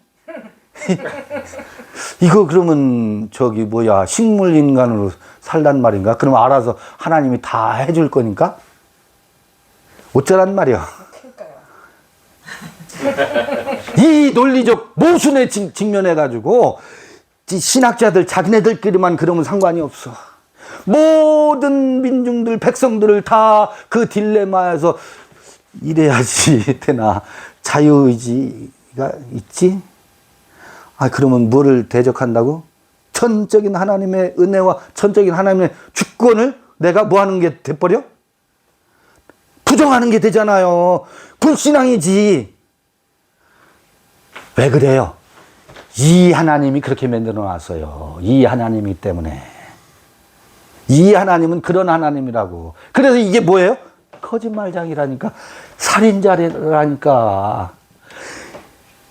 이거 그러면 저기 뭐야 식물인간으로 살란 말인가? 그럼 알아서 하나님이 다 해줄 거니까? 어쩌란 말이야. 이 논리적 모순에 직면해가지고 신학자들 자기네들끼리만 그러면 상관이 없어. 모든 민중들 백성들을 다 그 딜레마에서 이래야지 되나 자유의지가 있지? 아 그러면 뭐를 대적한다고? 천적인 하나님의 은혜와 천적인 하나님의 주권을 내가 뭐 하는 게 돼버려? 부정하는 게 되잖아요. 불신앙이지. 왜 그래요? 이 하나님이 그렇게 만들어 놨어요. 이 하나님이기 때문에. 이 하나님은 그런 하나님이라고. 그래서 이게 뭐예요? 거짓말장이라니까. 살인자라니까.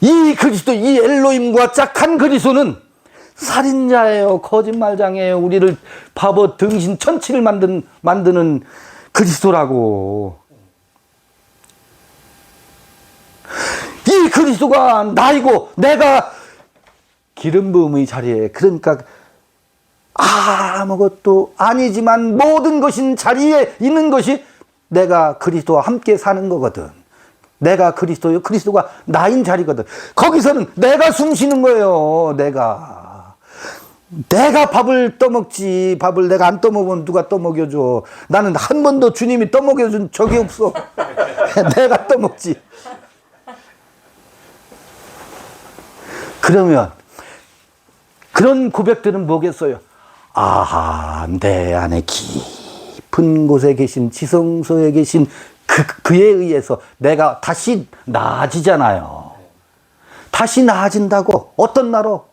이 그리스도, 이 엘로힘과 짝한 그리스도는 살인자예요. 거짓말장이에요. 우리를 바보 등신 천치를 만드는 그리스도라고. 이 그리스도가 나이고 내가 기름 부음의 자리에 그러니까 아무것도 아니지만 모든 것인 자리에 있는 것이 내가 그리스도와 함께 사는 거거든. 내가 그리스도요. 그리스도가 나인 자리거든. 거기서는 내가 숨 쉬는 거예요. 내가 밥을 떠먹지. 밥을 내가 안 떠먹으면 누가 떠먹여줘. 나는 한 번도 주님이 떠먹여준 적이 없어. 내가 떠먹지. 그러면 그런 고백들은 뭐겠어요? 아하, 내 안에 깊은 곳에 계신 지성소에 계신 그에 의해서 내가 다시 나아지잖아요. 다시 나아진다고. 어떤 나로?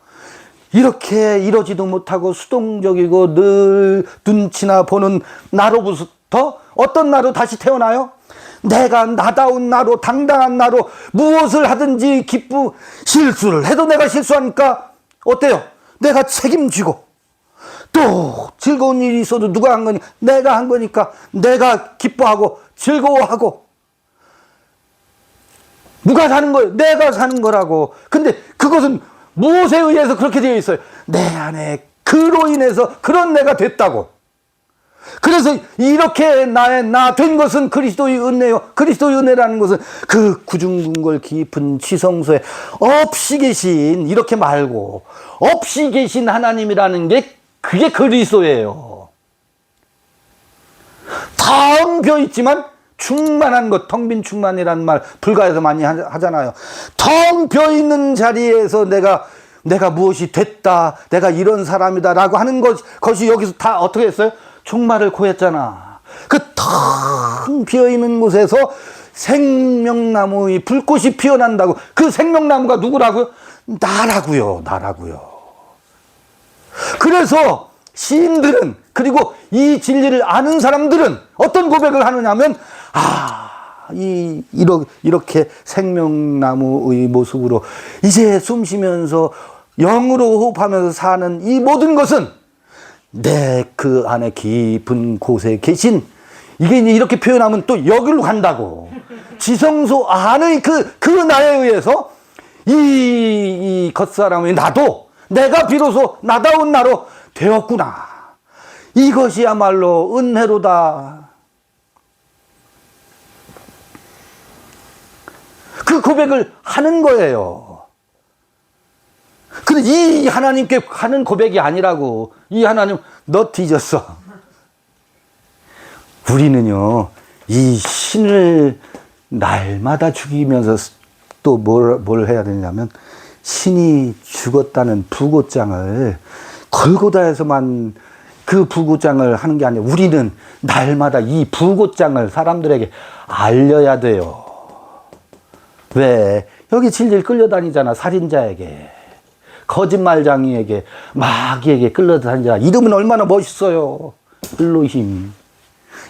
이렇게 이러지도 못하고 수동적이고 늘 눈치나 보는 나로부터 어떤 나로 다시 태어나요? 내가 나다운 나로 당당한 나로 무엇을 하든지 실수를 해도 내가 실수하니까 어때요? 내가 책임지고 또 즐거운 일이 있어도 누가 한 거니까 내가 한 거니까 내가 기뻐하고 즐거워하고 누가 사는 거예요? 내가 사는 거라고. 근데 그것은 무엇에 의해서 그렇게 되어 있어요? 내 안에 그로 인해서 그런 내가 됐다고. 그래서 이렇게 나 된 것은 그리스도의 은혜요. 그리스도의 은혜라는 것은 그 구중궁궐 깊은 지성소에 없이 계신 이렇게 말고 없이 계신 하나님이라는 게 그게 그리스도예요. 텅 비어 있지만 충만한 것, 텅 빈 충만이라는 말 불가에서 많이 하잖아요. 텅 비어 있는 자리에서 내가 무엇이 됐다, 내가 이런 사람이다라고 하는 것이 여기서 다 어떻게 했어요? 종말을 고했잖아. 그 텅 비어 있는 곳에서 생명나무의 불꽃이 피어난다고. 그 생명나무가 누구라고요? 나라고요. 그래서 시인들은 그리고 이 진리를 아는 사람들은 어떤 고백을 하느냐면 이렇게 생명나무의 모습으로 이제 숨 쉬면서 영으로 호흡하면서 사는 이 모든 것은 내 그 안에 깊은 곳에 계신 이게 이렇게 표현하면 또 여기로 간다고. 지성소 안의 그 나에 의해서 이 겉사람의 나도 내가 비로소 나다운 나로 되었구나. 이것이야말로 은혜로다. 그 고백을 하는 거예요. 근데 이 하나님께 하는 고백이 아니라고. 이 하나님 너 뒤졌어. 우리는요 이 신을 날마다 죽이면서 또 뭘 해야 되냐면 신이 죽었다는 부고장을 골고다에서만 그 부고장을 하는 게 아니라 우리는 날마다 이 부고장을 사람들에게 알려야 돼요. 왜? 여기 질질 끌려다니잖아. 살인자에게, 거짓말장이에게, 마귀에게 끌려다니잖아. 이러면 얼마나 멋있어요. 엘로힘.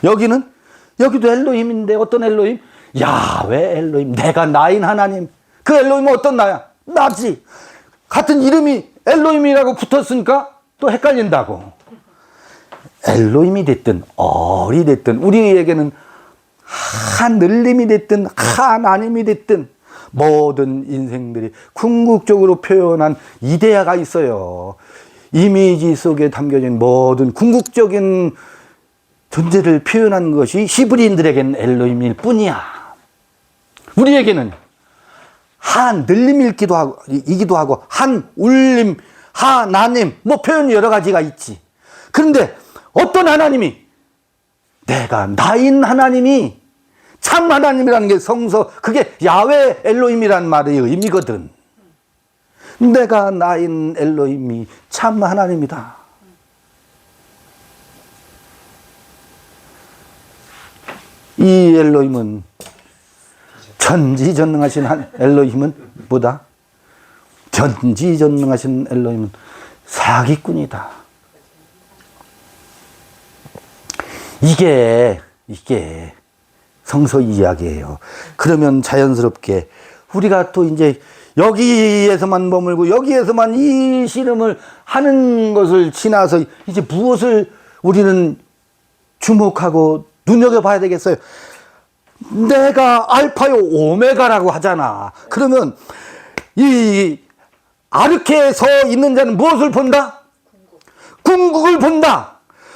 여기도 엘로힘인데 어떤 엘로힘? 야훼 엘로힘. 내가 나인 하나님. 그 엘로힘은 어떤 나야? 나지. 같은 이름이 엘로힘이라고 붙었으니까 또 헷갈린다고. 엘로힘이 됐든 얼이 됐든 우리에게는 하늘님이 됐든 하나님이 됐든 모든 인생들이 궁극적으로 표현한 이데아가 있어요. 이미지 속에 담겨진 모든 궁극적인 존재를 표현한 것이 히브리인들에게는 엘로힘일 뿐이야. 우리에게는 하늘림이기도 하고 한울림, 하나님 뭐 표현이 여러 가지가 있지. 그런데 어떤 하나님이 내가 나인 하나님이 참 하나님이라는 게 성서 그게 야훼 엘로힘이란 말의 의미거든. 내가 나인 엘로힘이 참 하나님이다. 이 엘로힘은 전지전능하신 엘로힘은 뭐다? 전지전능하신 엘로힘은 사기꾼이다. 이게 성서 이야기예요. 그러면 자연스럽게 우리가 또 이제 여기에서만 머물고 여기에서만 이 씨름을 하는 것을 지나서 이제 무엇을 우리는 주목하고 눈여겨봐야 되겠어요? 내가 알파요 오메가라고 하잖아. 그러면 이 아르케에 서 있는 자는 무엇을 본다? 궁극을 본다.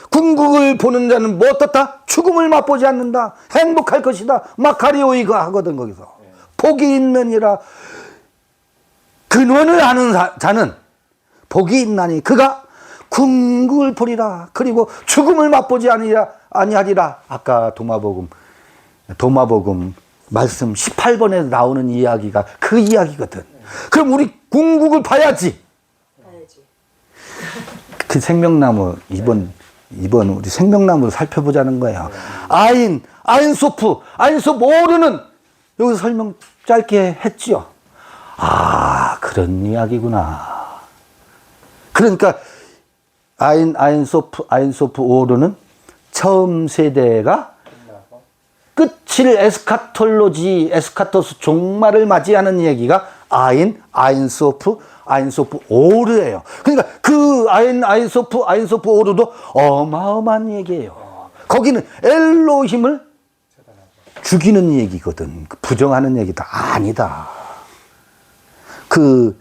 궁극을 보는 자는 뭐 어떻다? 죽음을 맛보지 않는다. 행복할 것이다. 마카리오이가 하거든 거기서. 복이 있느니라. 근원을 아는 자는 복이 있나니 그가 궁극을 보리라. 그리고 죽음을 맛보지 아니하리라. 아까 도마복음 말씀 18번에 나오는 이야기가 그 이야기거든. 그럼 우리 궁극을 봐야지. 그 생명나무 이번 우리 생명나무를 살펴보자는 거예요. 아인소프 오르는 여기서 설명 짧게 했지요. 아, 그런 이야기구나. 그러니까 아인소프 오르는 처음 세대가 끝을 에스카토스 종말을 맞이하는 얘기가 아인소프 오르예요. 그러니까 그 아인소프 오르도 어마어마한 얘기예요. 거기는 엘로힘을 죽이는 얘기거든. 부정하는 얘기다. 아니다. 그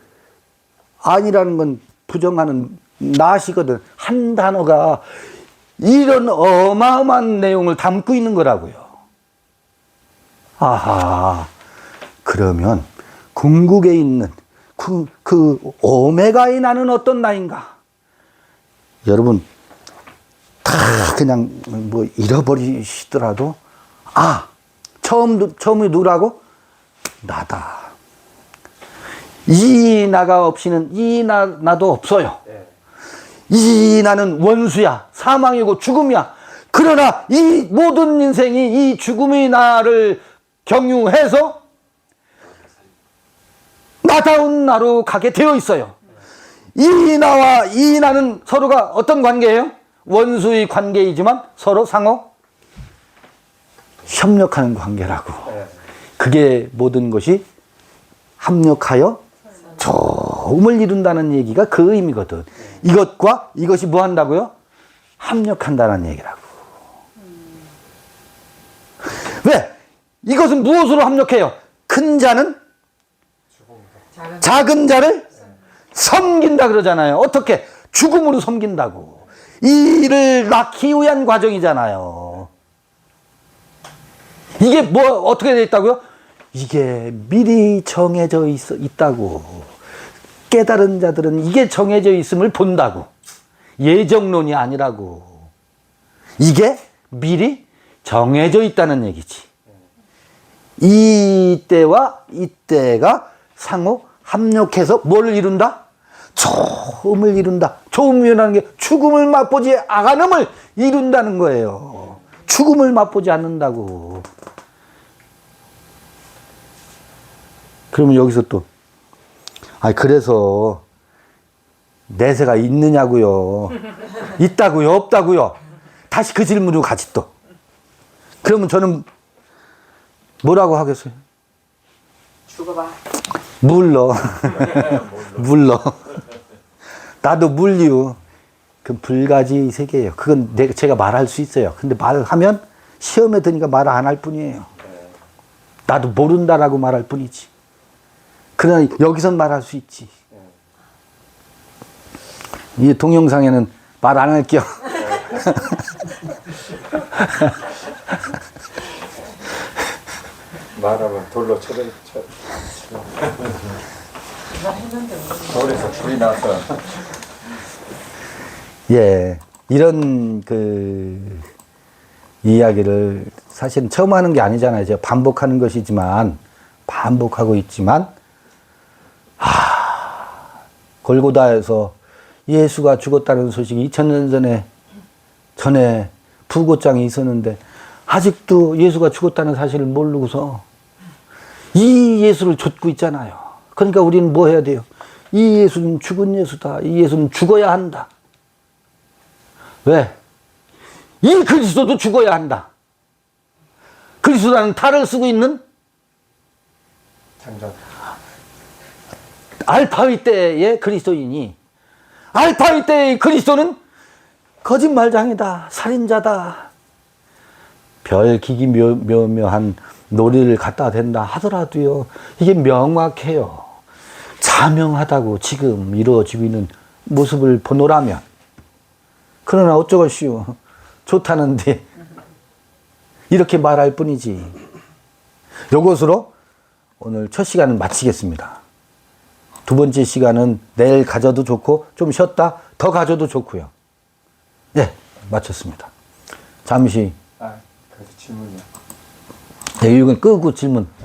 아니라는 건 부정하는 낫이거든. 한 단어가 이런 어마어마한 내용을 담고 있는 거라고요. 아하, 그러면 궁극에 있는 그 오메가의 나는 어떤 나인가? 여러분 다 그냥 뭐 잃어버리시더라도 처음이 누구라고? 나다. 이 나가 없이는 이 나도 없어요. 이 나는 원수야. 사망이고 죽음이야. 그러나 이 모든 인생이 이 죽음의 나를 경유해서 나다운 나로 가게 되어 있어요. 이 나와 이 나는 서로가 어떤 관계예요? 원수의 관계이지만 서로 상호 협력하는 관계라고. 그게 모든 것이 합력하여 좋음을 이룬다는 얘기가 그 의미거든. 이것과 이것이 뭐 한다고요? 합력한다는 얘기라고. 왜? 이것은 무엇으로 합력해요? 큰 자는 작은 자를 섬긴다 그러잖아요. 어떻게? 죽음으로 섬긴다고. 이를 낳기 위한 과정이잖아요. 이게 뭐 어떻게 되어 있다고요? 이게 미리 정해져 있다고. 깨달은 자들은 이게 정해져 있음을 본다고. 예정론이 아니라고. 이게 미리 정해져 있다는 얘기지. 이때와 이때가 상호 합력해서 뭘 이룬다? 좋음을 이룬다. 좋음이라는 게 죽음을 맛보지 않음을 이룬다는 거예요. 죽음을 맛보지 않는다고. 그러면 여기서 또 그래서 내세가 있느냐고요. 있다고요? 없다고요? 다시 그 질문으로 가지 또. 그러면 저는 뭐라고 하겠어요? 죽어봐. 물러. 물러. 나도 물류. 그 불가지 세계예요. 그건 제가 말할 수 있어요. 근데 말하면 시험에 드니까 말 안 할 뿐이에요. 나도 모른다라고 말할 뿐이지. 그러나 여기선 말할 수 있지. 이 동영상에는 말 안 할게요. 말하면 돌로 돌에서 불이 나서 예, 이런 그 이야기를 사실은 처음 하는 게 아니잖아요. 제가 반복하는 것이지만, 반복하고 있지만, 골고다에서 예수가 죽었다는 소식이 2000년 전에 부고장이 있었는데, 아직도 예수가 죽었다는 사실을 모르고서 이 예수를 좇고 있잖아요. 그러니까 우리는 뭐 해야 돼요? 이 예수는 죽은 예수다. 이 예수는 죽어야 한다. 왜? 이 그리스도도 죽어야 한다. 그리스도라는 탈을 쓰고 있는 장전. 알파위 때의 그리스도이니, 알파위 때의 그리스도는 거짓말장이다. 살인자다. 별 기기 묘묘한 논리를 갖다 댄다 하더라도요, 이게 명확해요. 자명하다고 지금 이루어지고 있는 모습을 보노라면. 그러나 어쩌겠시오. 좋다는데 이렇게 말할 뿐이지. 이것으로 오늘 첫 시간을 마치겠습니다. 두 번째 시간은 내일 가져도 좋고 좀 쉬었다 더 가져도 좋고요. 네, 마쳤습니다. 잠시 그래서 질문이요. 네, 이건 끄고 질문.